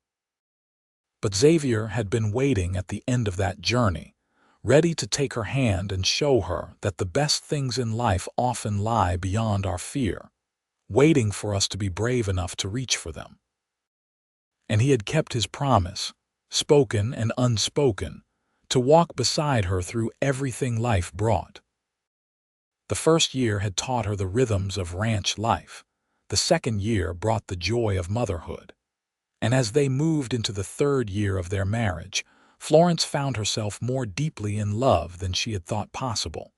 But Xavier had been waiting at the end of that journey, ready to take her hand and show her that the best things in life often lie beyond our fear, waiting for us to be brave enough to reach for them. And he had kept his promise, spoken and unspoken, to walk beside her through everything life brought. The first year had taught her the rhythms of ranch life. The second year brought the joy of motherhood. And as they moved into the third year of their marriage, Florence found herself more deeply in love than she had thought possible.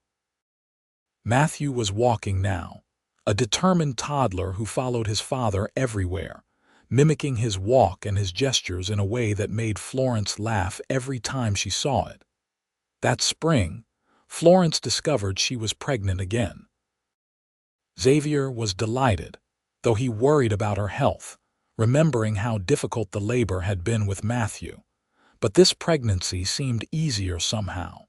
Matthew was walking now, a determined toddler who followed his father everywhere, mimicking his walk and his gestures in a way that made Florence laugh every time she saw it. That spring, Florence discovered she was pregnant again. Xavier was delighted, though he worried about her health, remembering how difficult the labor had been with Matthew. But this pregnancy seemed easier somehow.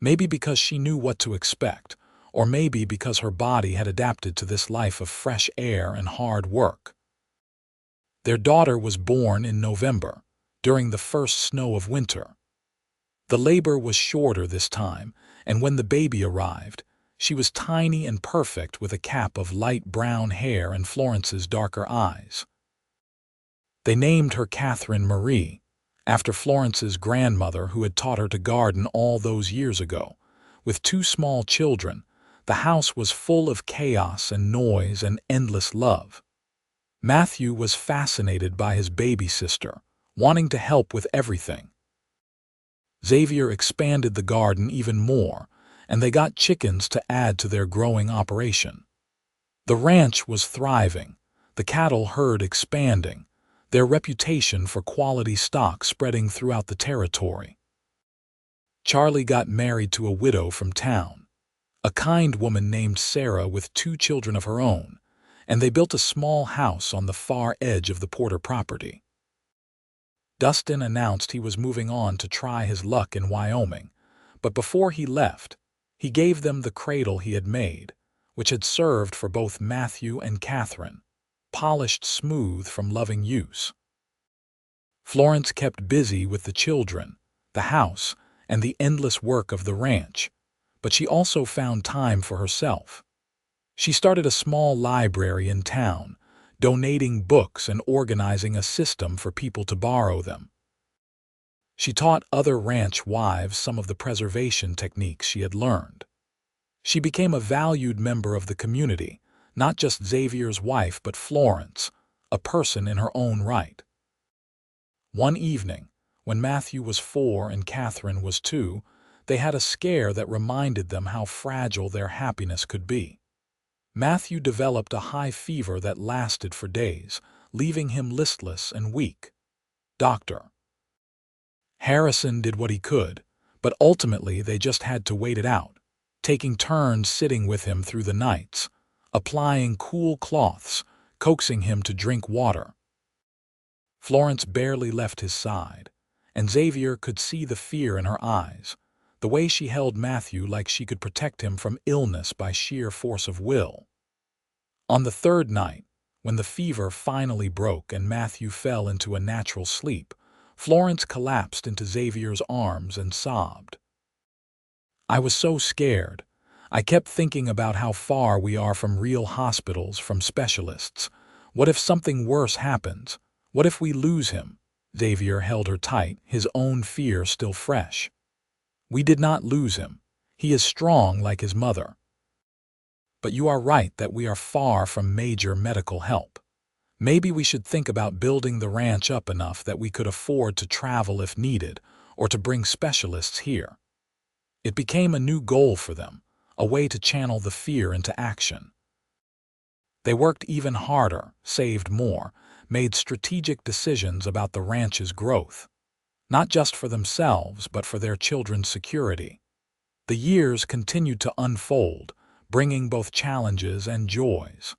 Maybe because she knew what to expect, or maybe because her body had adapted to this life of fresh air and hard work. Their daughter was born in November, during the first snow of winter. The labor was shorter this time, and when the baby arrived, she was tiny and perfect with a cap of light brown hair and Florence's darker eyes. They named her Catherine Marie, after Florence's grandmother who had taught her to garden all those years ago. With two small children, the house was full of chaos and noise and endless love. Matthew was fascinated by his baby sister, wanting to help with everything. Xavier expanded the garden even more, and they got chickens to add to their growing operation. The ranch was thriving, the cattle herd expanding, their reputation for quality stock spreading throughout the territory. Charlie got married to a widow from town, a kind woman named Sarah with two children of her own, and they built a small house on the far edge of the Porter property. Dustin announced he was moving on to try his luck in Wyoming, But before he left, he gave them the cradle he had made, which had served for both Matthew and Catherine, polished smooth from loving use. Florence kept busy with the children, the house, and the endless work of the ranch, but she also found time for herself. She started a small library in town, donating books and organizing a system for people to borrow them. She taught other ranch wives some of the preservation techniques she had learned. She became a valued member of the community, not just Xavier's wife but Florence, a person in her own right. One evening, when Matthew was 4 and Catherine was 2, they had a scare that reminded them how fragile their happiness could be. Matthew developed a high fever that lasted for days, leaving him listless and weak. Dr. Harrison did what he could, but ultimately they just had to wait it out, taking turns sitting with him through the nights, applying cool cloths, coaxing him to drink water. Florence barely left his side, and Xavier could see the fear in her eyes, the way she held Matthew like she could protect him from illness by sheer force of will. On the third night, when the fever finally broke and Matthew fell into a natural sleep, Florence collapsed into Xavier's arms and sobbed. "I was so scared. I kept thinking about how far we are from real hospitals, from specialists. What if something worse happens? What if we lose him?" Xavier held her tight, his own fear still fresh. "We did not lose him. He is strong like his mother. But you are right that we are far from major medical help. Maybe we should think about building the ranch up enough that we could afford to travel if needed, or to bring specialists here." It became a new goal for them, a way to channel the fear into action. They worked even harder, saved more, made strategic decisions about the ranch's growth, not just for themselves but for their children's security. The years continued to unfold, bringing both challenges and joys.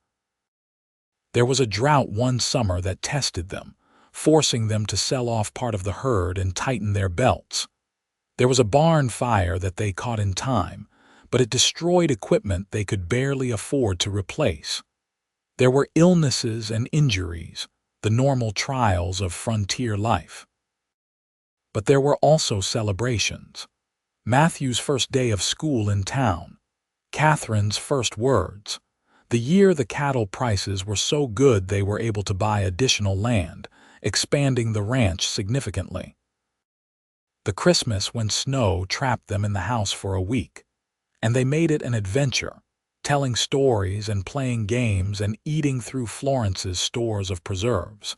There was a drought one summer that tested them, forcing them to sell off part of the herd and tighten their belts. There was a barn fire that they caught in time, but it destroyed equipment they could barely afford to replace. There were illnesses and injuries, the normal trials of frontier life. But there were also celebrations. Matthew's first day of school in town, Catherine's first words, the year the cattle prices were so good they were able to buy additional land, expanding the ranch significantly. The Christmas when snow trapped them in the house for a week, and they made it an adventure, telling stories and playing games and eating through Florence's stores of preserves.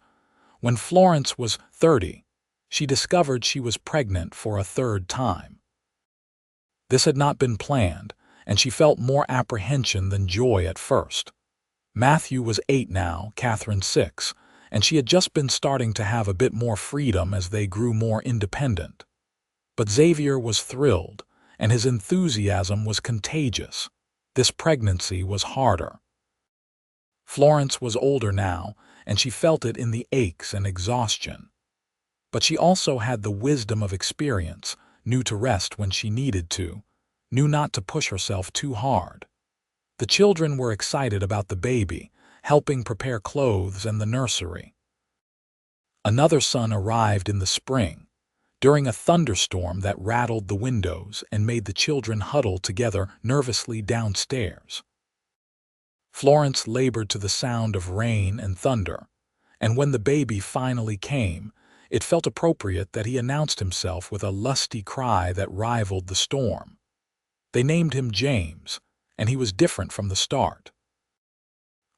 When Florence was 30, she discovered she was pregnant for a third time. This had not been planned, and she felt more apprehension than joy at first. Matthew was 8 now, Catherine 6, and she had just been starting to have a bit more freedom as they grew more independent. But Xavier was thrilled, and his enthusiasm was contagious. This pregnancy was harder. Florence was older now, and she felt it in the aches and exhaustion. But she also had the wisdom of experience, knew to rest when she needed to, knew not to push herself too hard. The children were excited about the baby, helping prepare clothes and the nursery. Another son arrived in the spring, during a thunderstorm that rattled the windows and made the children huddle together nervously downstairs. Florence labored to the sound of rain and thunder, and when the baby finally came, it felt appropriate that he announced himself with a lusty cry that rivaled the storm. They named him James, and he was different from the start.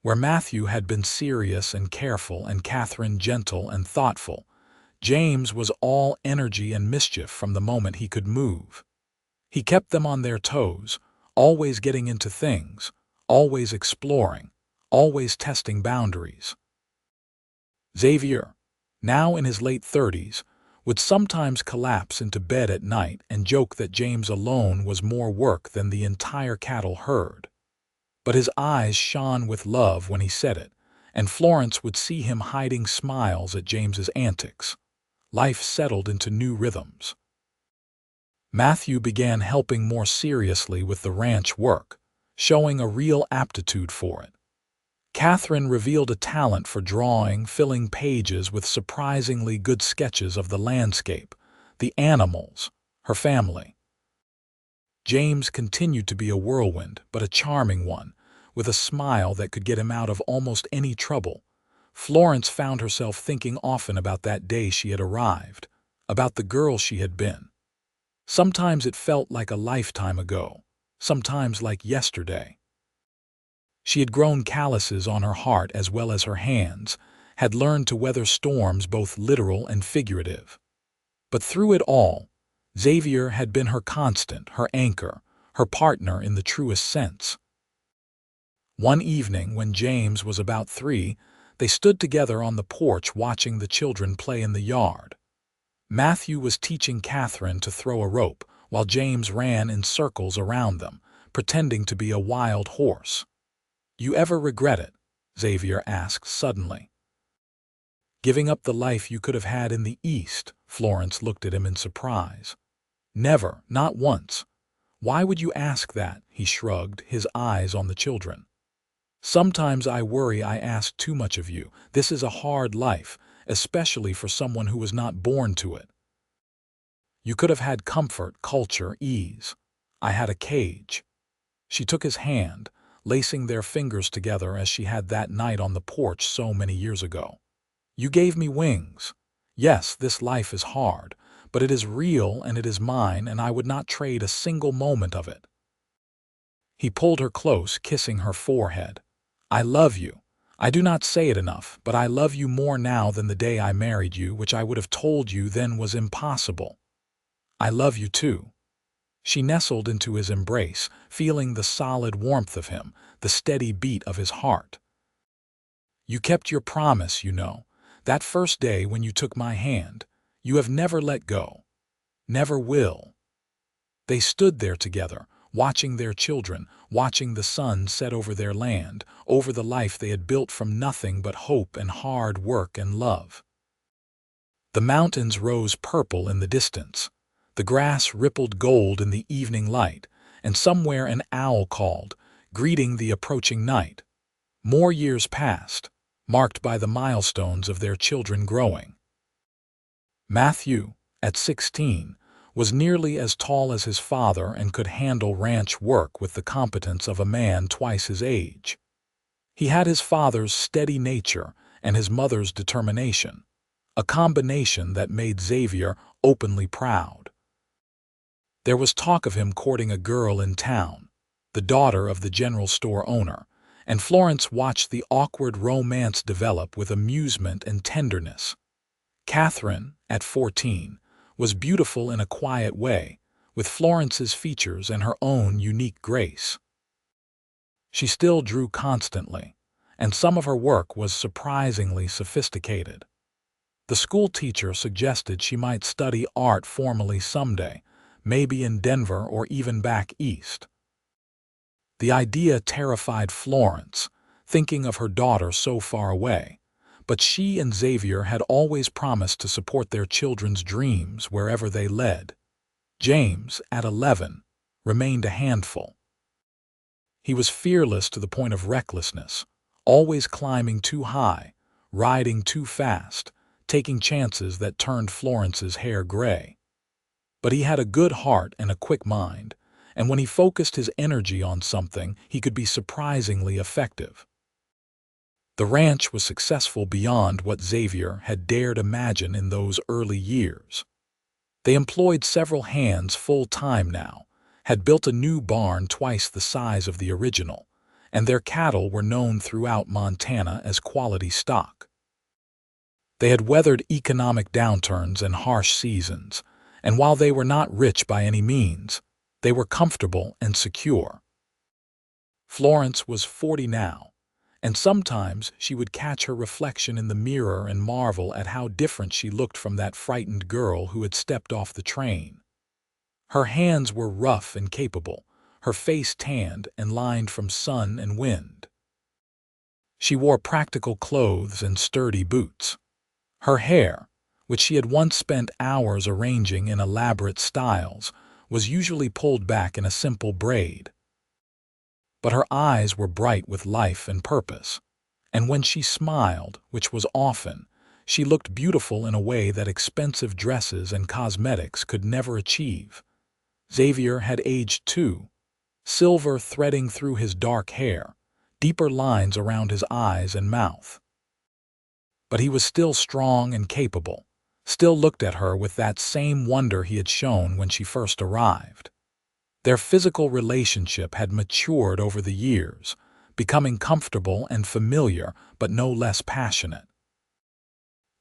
Where Matthew had been serious and careful and Catherine gentle and thoughtful, James was all energy and mischief from the moment he could move. He kept them on their toes, always getting into things, always exploring, always testing boundaries. Xavier, now in his late 30s, would sometimes collapse into bed at night and joke that James alone was more work than the entire cattle herd. But his eyes shone with love when he said it, and Florence would see him hiding smiles at James's antics. Life settled into new rhythms. Matthew began helping more seriously with the ranch work, showing a real aptitude for it. Catherine revealed a talent for drawing, filling pages with surprisingly good sketches of the landscape, the animals, her family. James continued to be a whirlwind, but a charming one, with a smile that could get him out of almost any trouble. Florence found herself thinking often about that day she had arrived, about the girl she had been. Sometimes it felt like a lifetime ago, sometimes like yesterday. She had grown calluses on her heart as well as her hands, had learned to weather storms both literal and figurative. But through it all, Xavier had been her constant, her anchor, her partner in the truest sense. One evening, when James was about 3, they stood together on the porch watching the children play in the yard. Matthew was teaching Catherine to throw a rope, while James ran in circles around them, pretending to be a wild horse. "You ever regret it?" Xavier asked suddenly. "Giving up the life you could have had in the East?" Florence looked at him in surprise. "Never, not once." "Why would you ask that?" He shrugged, his eyes on the children. "Sometimes I worry I ask too much of you. This is a hard life, especially for someone who was not born to it. You could have had comfort, culture, ease. I had a cage." She took his hand, lacing their fingers together as she had that night on the porch so many years ago. "You gave me wings. Yes, this life is hard, but it is real and it is mine, and I would not trade a single moment of it." He pulled her close, kissing her forehead. "I love you. I do not say it enough, but I love you more now than the day I married you, which I would have told you then was impossible. I love you too." She nestled into his embrace, feeling the solid warmth of him, the steady beat of his heart. "You kept your promise, you know. That first day when you took my hand, you have never let go. Never will." They stood there together, watching their children, watching the sun set over their land, over the life they had built from nothing but hope and hard work and love. The mountains rose purple in the distance. The grass rippled gold in the evening light, and somewhere an owl called, greeting the approaching night. More years passed, marked by the milestones of their children growing. Matthew, at 16, was nearly as tall as his father and could handle ranch work with the competence of a man twice his age. He had his father's steady nature and his mother's determination, a combination that made Xavier openly proud. There was talk of him courting a girl in town, the daughter of the general store owner, and Florence watched the awkward romance develop with amusement and tenderness. Catherine, at 14, was beautiful in a quiet way, with Florence's features and her own unique grace. She still drew constantly, and some of her work was surprisingly sophisticated. The school teacher suggested she might study art formally someday, maybe in Denver or even back east. The idea terrified Florence, thinking of her daughter so far away, but she and Xavier had always promised to support their children's dreams wherever they led. James, at 11, remained a handful. He was fearless to the point of recklessness, always climbing too high, riding too fast, taking chances that turned Florence's hair gray. But he had a good heart and a quick mind, and when he focused his energy on something, he could be surprisingly effective. The ranch was successful beyond what Xavier had dared imagine in those early years. They employed several hands full-time now, had built a new barn twice the size of the original, and their cattle were known throughout Montana as quality stock. They had weathered economic downturns and harsh seasons, and while they were not rich by any means, they were comfortable and secure. Florence was 40 now, and sometimes she would catch her reflection in the mirror and marvel at how different she looked from that frightened girl who had stepped off the train. Her hands were rough and capable, her face tanned and lined from sun and wind. She wore practical clothes and sturdy boots. Her hair, which she had once spent hours arranging in elaborate styles, was usually pulled back in a simple braid. But her eyes were bright with life and purpose, and when she smiled, which was often, she looked beautiful in a way that expensive dresses and cosmetics could never achieve. Xavier had aged too, silver threading through his dark hair, deeper lines around his eyes and mouth. But he was still strong and capable, still looked at her with that same wonder he had shown when she first arrived. Their physical relationship had matured over the years, becoming comfortable and familiar, but no less passionate.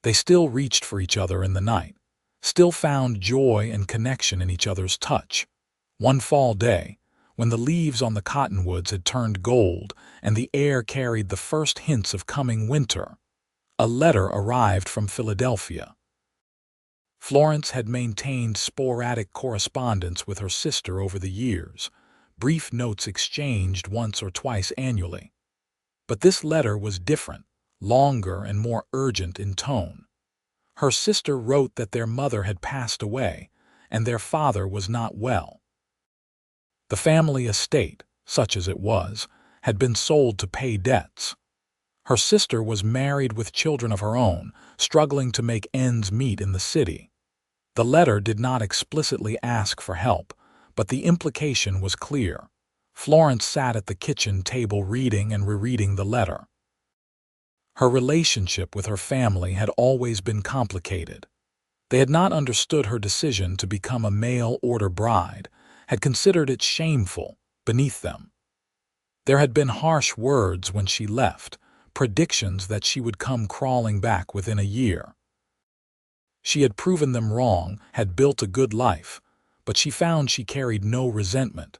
They still reached for each other in the night, still found joy and connection in each other's touch. One fall day, when the leaves on the cottonwoods had turned gold and the air carried the first hints of coming winter, a letter arrived from Philadelphia. Florence had maintained sporadic correspondence with her sister over the years, brief notes exchanged once or twice annually. But this letter was different, longer and more urgent in tone. Her sister wrote that their mother had passed away, and their father was not well. The family estate, such as it was, had been sold to pay debts. Her sister was married with children of her own, struggling to make ends meet in the city. The letter did not explicitly ask for help, but the implication was clear. Florence sat at the kitchen table reading and rereading the letter. Her relationship with her family had always been complicated. They had not understood her decision to become a mail-order bride, had considered it shameful, beneath them. There had been harsh words when she left, predictions that she would come crawling back within a year. She had proven them wrong, had built a good life, but she found she carried no resentment.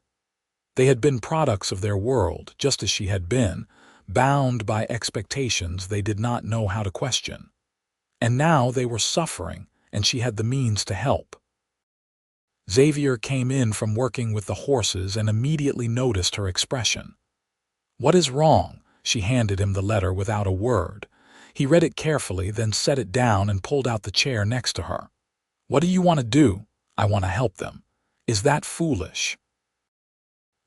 They had been products of their world, just as she had been, bound by expectations they did not know how to question. And now they were suffering, and she had the means to help. Xavier came in from working with the horses and immediately noticed her expression. "What is wrong?" She handed him the letter without a word. He read it carefully, then set it down and pulled out the chair next to her. "What do you want to do?" "I want to help them." "Is that foolish?"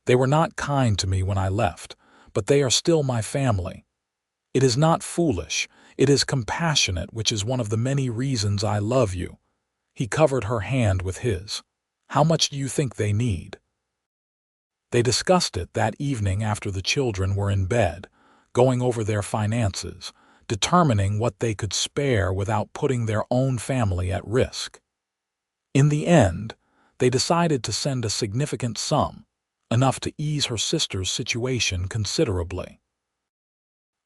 "They were not kind to me when I left, but they are still my family." "It is not foolish. It is compassionate, which is one of the many reasons I love you." He covered her hand with his. "How much do you think they need?" They discussed it that evening after the children were in bed, going over their finances, determining what they could spare without putting their own family at risk. In the end, they decided to send a significant sum, enough to ease her sister's situation considerably.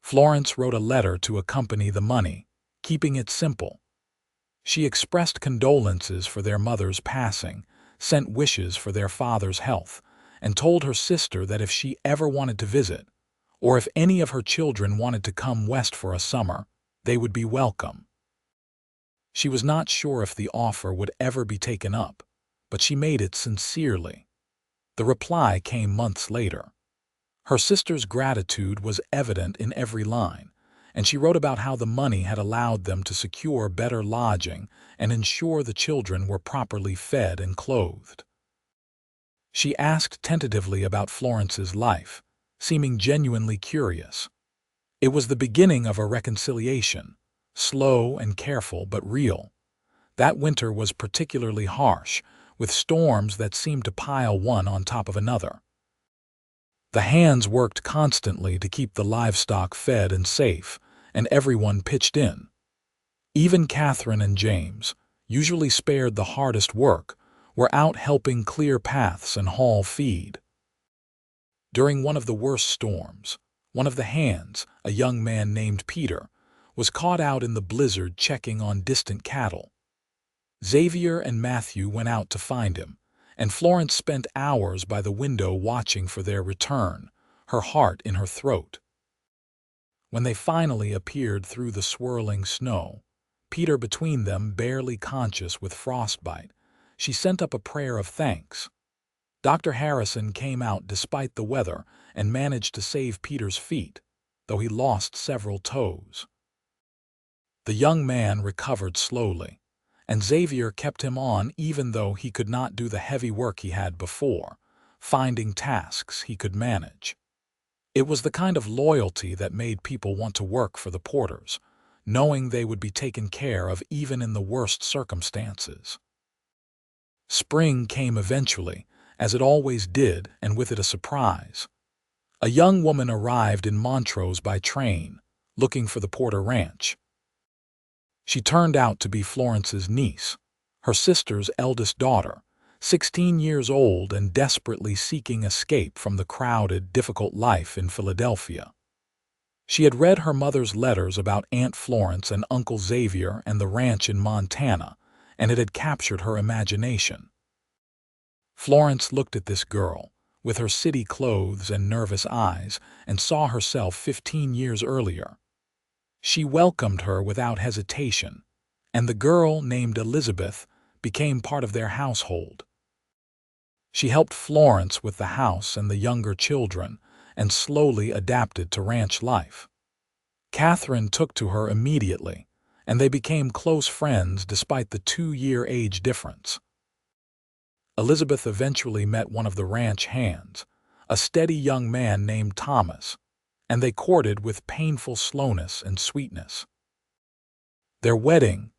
Florence wrote a letter to accompany the money, keeping it simple. She expressed condolences for their mother's passing, sent wishes for their father's health, and told her sister that if she ever wanted to visit, or if any of her children wanted to come west for a summer, they would be welcome. She was not sure if the offer would ever be taken up, but she made it sincerely. The reply came months later. Her sister's gratitude was evident in every line, and she wrote about how the money had allowed them to secure better lodging and ensure the children were properly fed and clothed. She asked tentatively about Florence's life, seeming genuinely curious. It was the beginning of a reconciliation, slow and careful but real. That winter was particularly harsh, with storms that seemed to pile one on top of another. The hands worked constantly to keep the livestock fed and safe, and everyone pitched in. Even Catherine and James, usually spared the hardest work, were out helping clear paths and haul feed. During one of the worst storms, one of the hands, a young man named Peter, was caught out in the blizzard checking on distant cattle. Xavier and Matthew went out to find him, and Florence spent hours by the window watching for their return, her heart in her throat. When they finally appeared through the swirling snow, Peter between them barely conscious with frostbite, she sent up a prayer of thanks. Dr. Harrison came out despite the weather and managed to save Peter's feet, though he lost several toes. The young man recovered slowly, and Xavier kept him on even though he could not do the heavy work he had before, finding tasks he could manage. It was the kind of loyalty that made people want to work for the Porters, knowing they would be taken care of even in the worst circumstances. Spring came eventually, as it always did, and with it a surprise. A young woman arrived in Montrose by train, looking for the Porter ranch. She turned out to be Florence's niece, her sister's eldest daughter, 16 years old and desperately seeking escape from the crowded, difficult life in Philadelphia. She had read her mother's letters about Aunt Florence and Uncle Xavier and the ranch in Montana, and it had captured her imagination. Florence looked at this girl, with her city clothes and nervous eyes, and saw herself 15 years earlier. She welcomed her without hesitation, and the girl, named Elizabeth, became part of their household. She helped Florence with the house and the younger children, and slowly adapted to ranch life. Catherine took to her immediately, and they became close friends despite the 2-year age difference. Elizabeth eventually met one of the ranch hands, a steady young man named Thomas, and they courted with painful slowness and sweetness. Their wedding,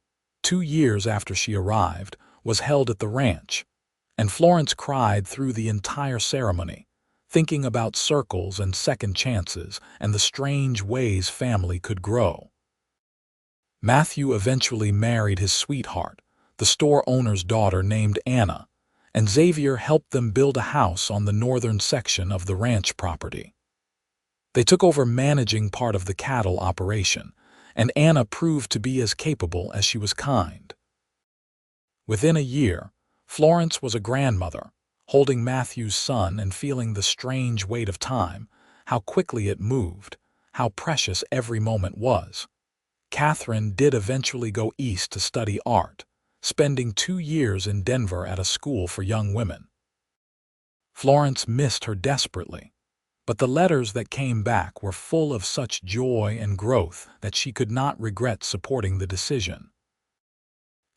2 years after she arrived, was held at the ranch, and Florence cried through the entire ceremony, thinking about circles and second chances and the strange ways family could grow. Matthew eventually married his sweetheart, the store owner's daughter named Anna, and Xavier helped them build a house on the northern section of the ranch property. They took over managing part of the cattle operation, and Anna proved to be as capable as she was kind. Within a year, Florence was a grandmother, holding Matthew's son and feeling the strange weight of time, how quickly it moved, how precious every moment was. Catherine did eventually go east to study art, spending 2 years in Denver at a school for young women. Florence missed her desperately, but the letters that came back were full of such joy and growth that she could not regret supporting the decision.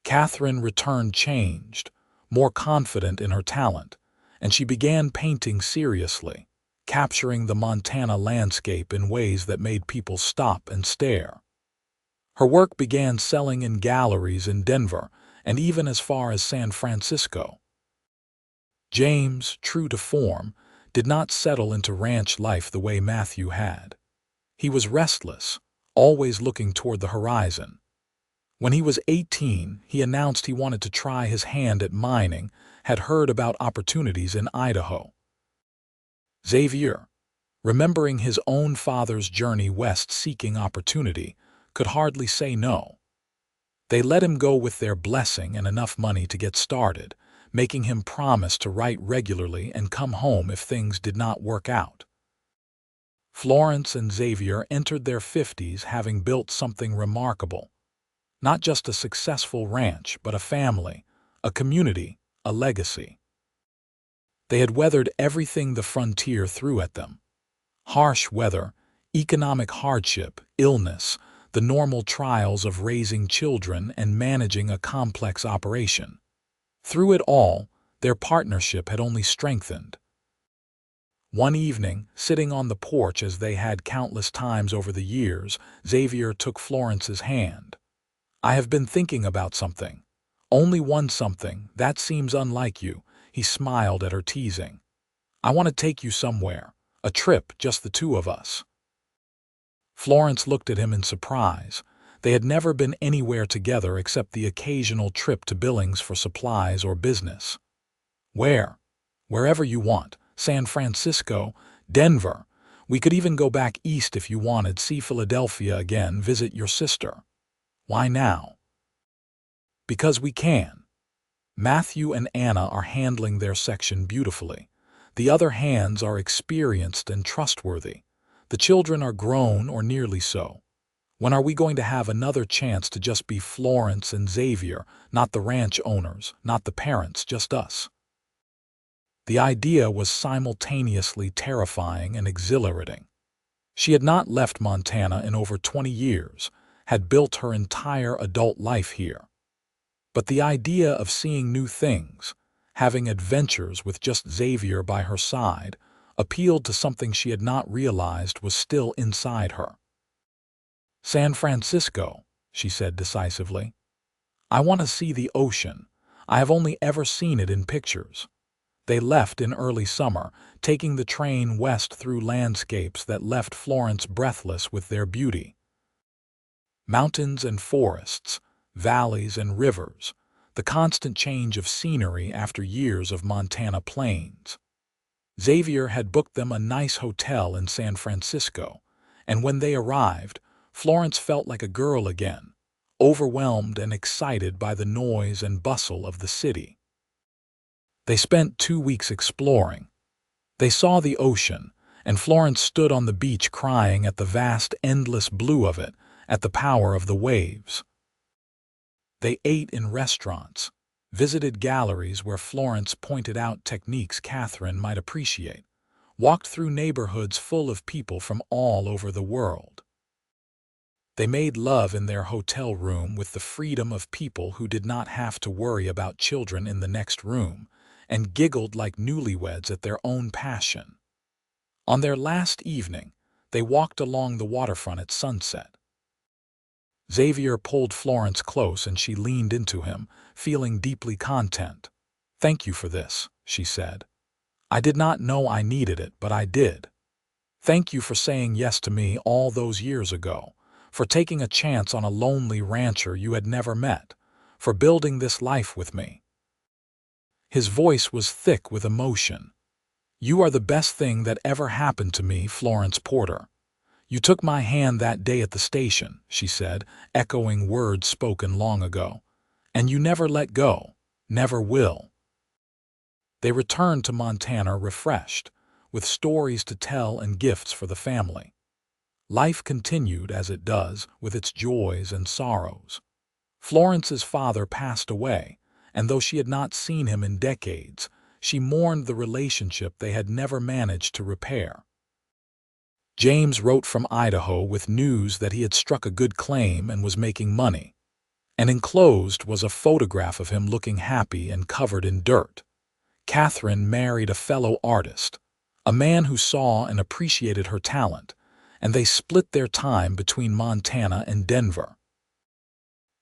Catherine returned changed, more confident in her talent, and she began painting seriously, capturing the Montana landscape in ways that made people stop and stare. Her work began selling in galleries in Denver and even as far as San Francisco. James, true to form, did not settle into ranch life the way Matthew had. He was restless, always looking toward the horizon. When he was 18, he announced he wanted to try his hand at mining, had heard about opportunities in Idaho. Xavier, remembering his own father's journey west seeking opportunity, could hardly say no. They let him go with their blessing and enough money to get started, making him promise to write regularly and come home if things did not work out. Florence and Xavier entered their 50s having built something remarkable. Not just a successful ranch, but a family, a community, a legacy. They had weathered everything the frontier threw at them. Harsh weather, economic hardship, illness, the normal trials of raising children and managing a complex operation. Through it all, their partnership had only strengthened. One evening, sitting on the porch as they had countless times over the years, Xavier took Florence's hand. "I have been thinking about something. Only one something, that seems unlike you," he smiled at her teasing. "I want to take you somewhere, a trip, just the two of us." Florence looked at him in surprise. They had never been anywhere together except the occasional trip to Billings for supplies or business. "Where? Wherever you want. San Francisco, Denver. We could even go back east if you wanted, see Philadelphia again, visit your sister." "Why now?" "Because we can. Matthew and Anna are handling their section beautifully. The other hands are experienced and trustworthy. The children are grown or nearly so. When are we going to have another chance to just be Florence and Xavier, not the ranch owners, not the parents, just us?" The idea was simultaneously terrifying and exhilarating. She had not left Montana in over 20 years, had built her entire adult life here. But the idea of seeing new things, having adventures with just Xavier by her side, appealed to something she had not realized was still inside her. "San Francisco," she said decisively. "I want to see the ocean. I have only ever seen it in pictures." They left in early summer, taking the train west through landscapes that left Florence breathless with their beauty. Mountains and forests, valleys and rivers, the constant change of scenery after years of Montana plains. Xavier had booked them a nice hotel in San Francisco, and when they arrived, Florence felt like a girl again, overwhelmed and excited by the noise and bustle of the city. They spent 2 weeks exploring. They saw the ocean, and Florence stood on the beach crying at the vast, endless blue of it, at the power of the waves. They ate in restaurants, visited galleries where Florence pointed out techniques Catherine might appreciate, walked through neighborhoods full of people from all over the world. They made love in their hotel room with the freedom of people who did not have to worry about children in the next room, and giggled like newlyweds at their own passion. On their last evening, they walked along the waterfront at sunset. Xavier pulled Florence close and she leaned into him, feeling deeply content. "Thank you for this," she said. "I did not know I needed it, but I did. Thank you for saying yes to me all those years ago, for taking a chance on a lonely rancher you had never met, for building this life with me." His voice was thick with emotion. "You are the best thing that ever happened to me, Florence Porter. You took my hand that day at the station," she said, echoing words spoken long ago. "And you never let go, never will." They returned to Montana refreshed, with stories to tell and gifts for the family. Life continued as it does, with its joys and sorrows. Florence's father passed away, and though she had not seen him in decades, she mourned the relationship they had never managed to repair. James wrote from Idaho with news that he had struck a good claim and was making money, and enclosed was a photograph of him looking happy and covered in dirt. Catherine married a fellow artist, a man who saw and appreciated her talent, and they split their time between Montana and Denver.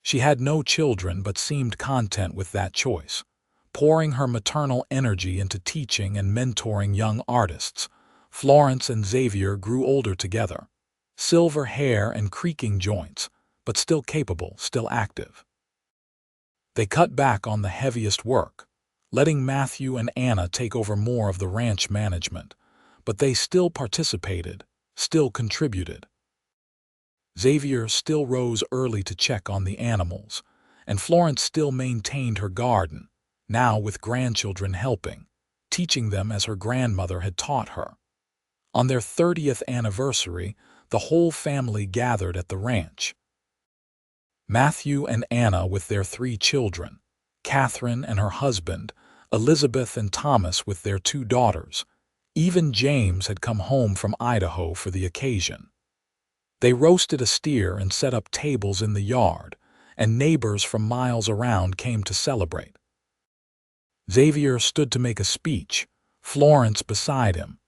She had no children but seemed content with that choice, pouring her maternal energy into teaching and mentoring young artists. Florence and Xavier grew older together, silver hair and creaking joints, but still capable, still active. They cut back on the heaviest work, letting Matthew and Anna take over more of the ranch management, but they still participated, still contributed. Xavier still rose early to check on the animals, and Florence still maintained her garden, now with grandchildren helping, teaching them as her grandmother had taught her. On their 30th anniversary, the whole family gathered at the ranch. Matthew and Anna with their 3 children, Catherine and her husband, Elizabeth and Thomas with their 2 daughters. Even James had come home from Idaho for the occasion. They roasted a steer and set up tables in the yard, and neighbors from miles around came to celebrate. Xavier stood to make a speech, Florence beside him,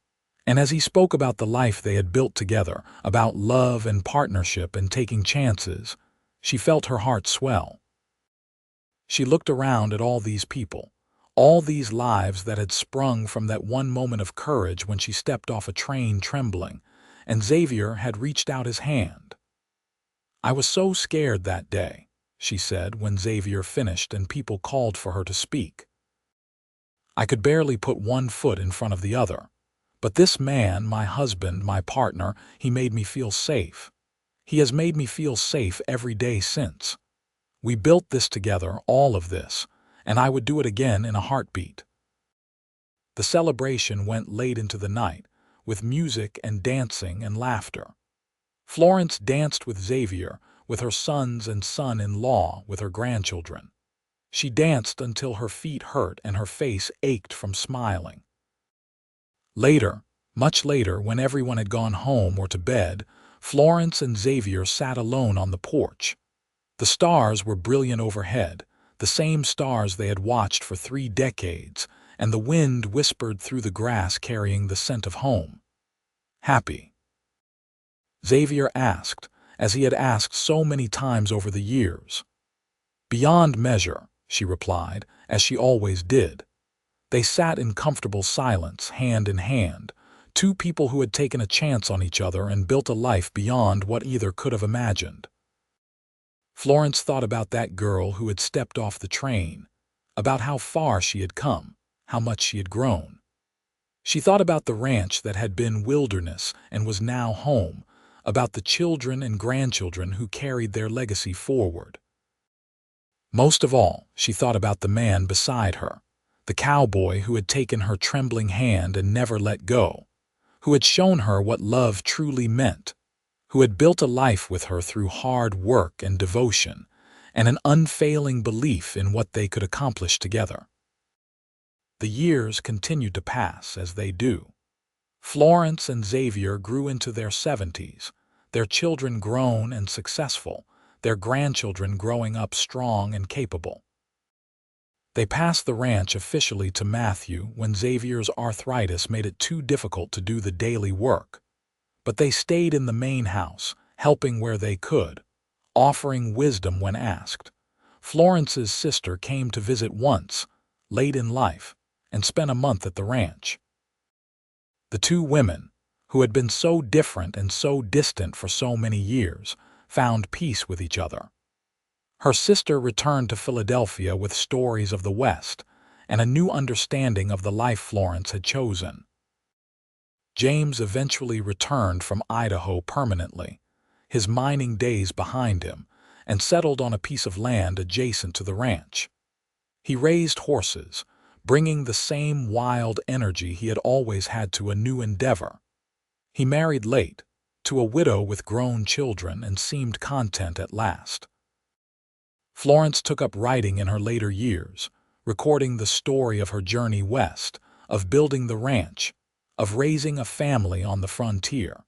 and as he spoke about the life they had built together, about love and partnership and taking chances, she felt her heart swell. She looked around at all these people, all these lives that had sprung from that one moment of courage when she stepped off a train trembling, and Xavier had reached out his hand. "I was so scared that day," she said when Xavier finished and people called for her to speak. "I could barely put one foot in front of the other. But this man, my husband, my partner, he made me feel safe. He has made me feel safe every day since. We built this together, all of this, and I would do it again in a heartbeat." The celebration went late into the night, with music and dancing and laughter. Florence danced with Xavier, with her sons and son-in-law, with her grandchildren. She danced until her feet hurt and her face ached from smiling. Later, much later, when everyone had gone home or to bed, Florence and Xavier sat alone on the porch. The stars were brilliant overhead, the same stars they had watched for 3 decades, and the wind whispered through the grass carrying the scent of home. "Happy?" Xavier asked, as he had asked so many times over the years. "Beyond measure," she replied, as she always did. They sat in comfortable silence, hand in hand, two people who had taken a chance on each other and built a life beyond what either could have imagined. Florence thought about that girl who had stepped off the train, about how far she had come, how much she had grown. She thought about the ranch that had been wilderness and was now home, about the children and grandchildren who carried their legacy forward. Most of all, she thought about the man beside her, the cowboy who had taken her trembling hand and never let go, who had shown her what love truly meant, who had built a life with her through hard work and devotion, and an unfailing belief in what they could accomplish together. The years continued to pass as they do. Florence and Xavier grew into their 70s, their children grown and successful, their grandchildren growing up strong and capable. They passed the ranch officially to Matthew when Xavier's arthritis made it too difficult to do the daily work. But they stayed in the main house, helping where they could, offering wisdom when asked. Florence's sister came to visit once, late in life, and spent a month at the ranch. The two women, who had been so different and so distant for so many years, found peace with each other. Her sister returned to Philadelphia with stories of the West and a new understanding of the life Florence had chosen. James eventually returned from Idaho permanently, his mining days behind him, and settled on a piece of land adjacent to the ranch. He raised horses, bringing the same wild energy he had always had to a new endeavor. He married late, to a widow with grown children, and seemed content at last. Florence took up writing in her later years, recording the story of her journey west, of building the ranch, of raising a family on the frontier.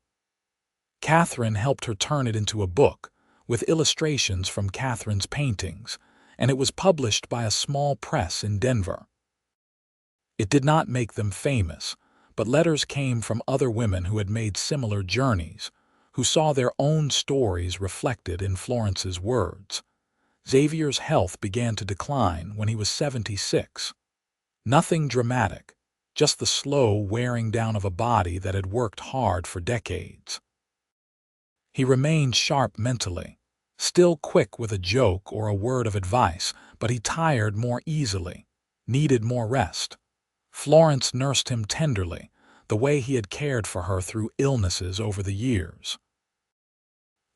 Catherine helped her turn it into a book, with illustrations from Catherine's paintings, and it was published by a small press in Denver. It did not make them famous, but letters came from other women who had made similar journeys, who saw their own stories reflected in Florence's words. Xavier's health began to decline when he was 76. Nothing dramatic, just the slow wearing down of a body that had worked hard for decades. He remained sharp mentally, still quick with a joke or a word of advice, but he tired more easily, needed more rest. Florence nursed him tenderly, the way he had cared for her through illnesses over the years.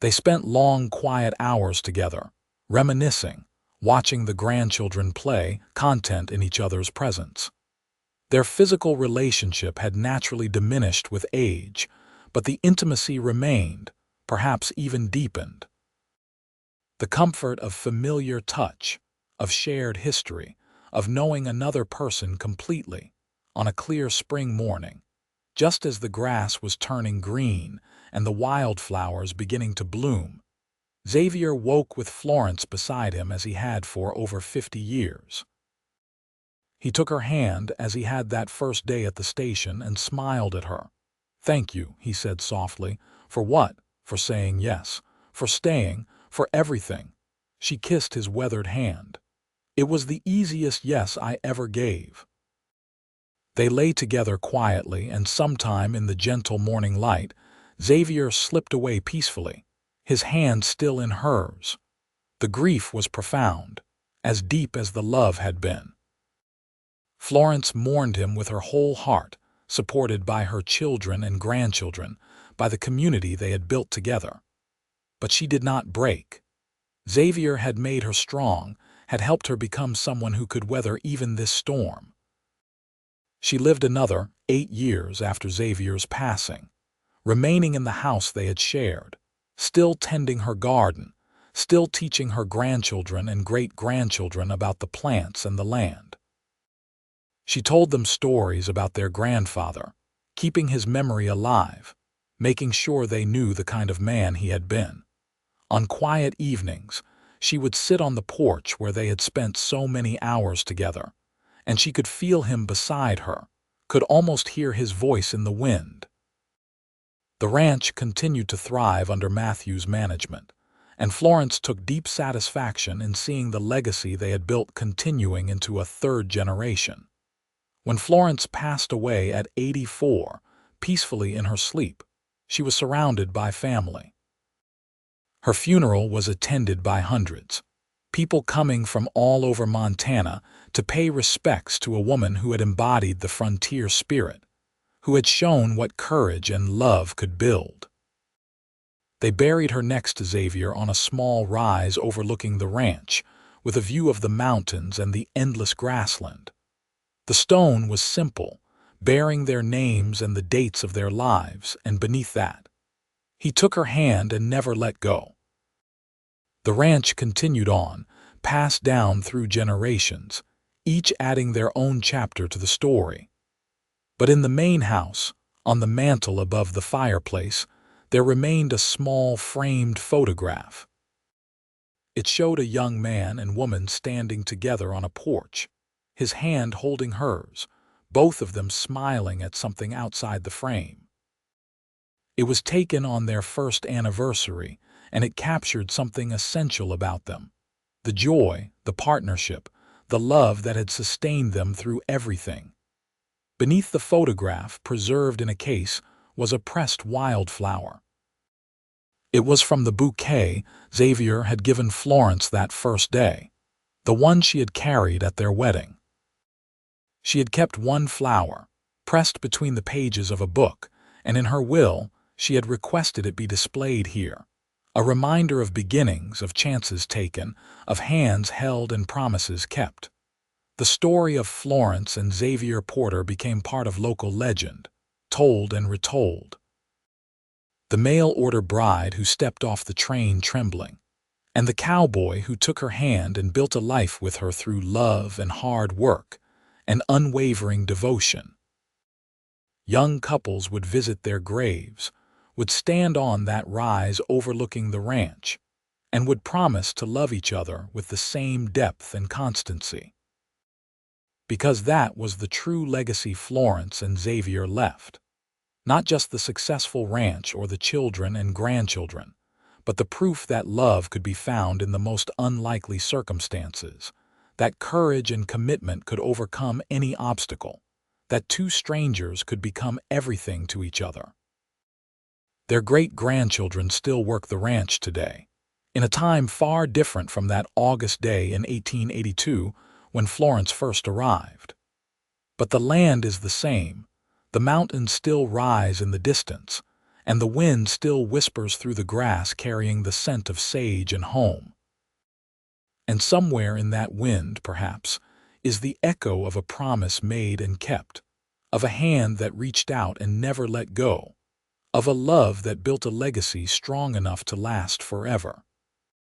They spent long, quiet hours together, reminiscing, watching the grandchildren play, content in each other's presence. Their physical relationship had naturally diminished with age, but the intimacy remained, perhaps even deepened. The comfort of familiar touch, of shared history, of knowing another person completely, on a clear spring morning, just as the grass was turning green and the wildflowers beginning to bloom. Xavier woke with Florence beside him as he had for over 50 years. He took her hand as he had that first day at the station and smiled at her. "Thank you," he said softly. "For what? For saying yes. For staying. For everything." She kissed his weathered hand. "It was the easiest yes I ever gave." They lay together quietly, and sometime in the gentle morning light, Xavier slipped away peacefully, his hand still in hers. The grief was profound, as deep as the love had been. Florence mourned him with her whole heart, supported by her children and grandchildren, by the community they had built together. But she did not break. Xavier had made her strong, had helped her become someone who could weather even this storm. She lived another 8 years after Xavier's passing, remaining in the house they had shared, still tending her garden, still teaching her grandchildren and great-grandchildren about the plants and the land. She told them stories about their grandfather, keeping his memory alive, making sure they knew the kind of man he had been. On quiet evenings, She would sit on the porch where they had spent so many hours together, and she could feel him beside her, could almost hear his voice in the wind. The ranch continued to thrive under Matthew's management, and Florence took deep satisfaction in seeing the legacy they had built continuing into a third generation. When Florence passed away at 84, peacefully in her sleep, she was surrounded by family. Her funeral was attended by hundreds, people coming from all over Montana to pay respects to a woman who had embodied the frontier spirit, who had shown what courage and love could build. They buried her next to Xavier on a small rise overlooking the ranch, with a view of the mountains and the endless grassland. The stone was simple, bearing their names and the dates of their lives, and beneath that, he took her hand and never let go. The ranch continued on, passed down through generations, each adding their own chapter to the story. But in the main house, on the mantel above the fireplace, there remained a small framed photograph. It showed a young man and woman standing together on a porch, his hand holding hers, both of them smiling at something outside the frame. It was taken on their first anniversary, and it captured something essential about them: the joy, the partnership, the love that had sustained them through everything. Beneath the photograph, preserved in a case, was a pressed wildflower. It was from the bouquet Xavier had given Florence that first day, the one she had carried at their wedding. She had kept one flower, pressed between the pages of a book, and in her will she had requested it be displayed here, a reminder of beginnings, of chances taken, of hands held and promises kept. The story of Florence and Xavier Porter became part of local legend, told and retold. The mail-order bride who stepped off the train trembling, and the cowboy who took her hand and built a life with her through love and hard work and unwavering devotion. Young couples would visit their graves, would stand on that rise overlooking the ranch, and would promise to love each other with the same depth and constancy. Because that was the true legacy Florence and Xavier left. Not just the successful ranch or the children and grandchildren, but the proof that love could be found in the most unlikely circumstances, that courage and commitment could overcome any obstacle, that two strangers could become everything to each other. Their great-grandchildren still work the ranch today, in a time far different from that August day in 1882 when Florence first arrived. But the land is the same. The mountains still rise in the distance, and the wind still whispers through the grass carrying the scent of sage and home. And somewhere in that wind, perhaps, is the echo of a promise made and kept, of a hand that reached out and never let go, of a love that built a legacy strong enough to last forever.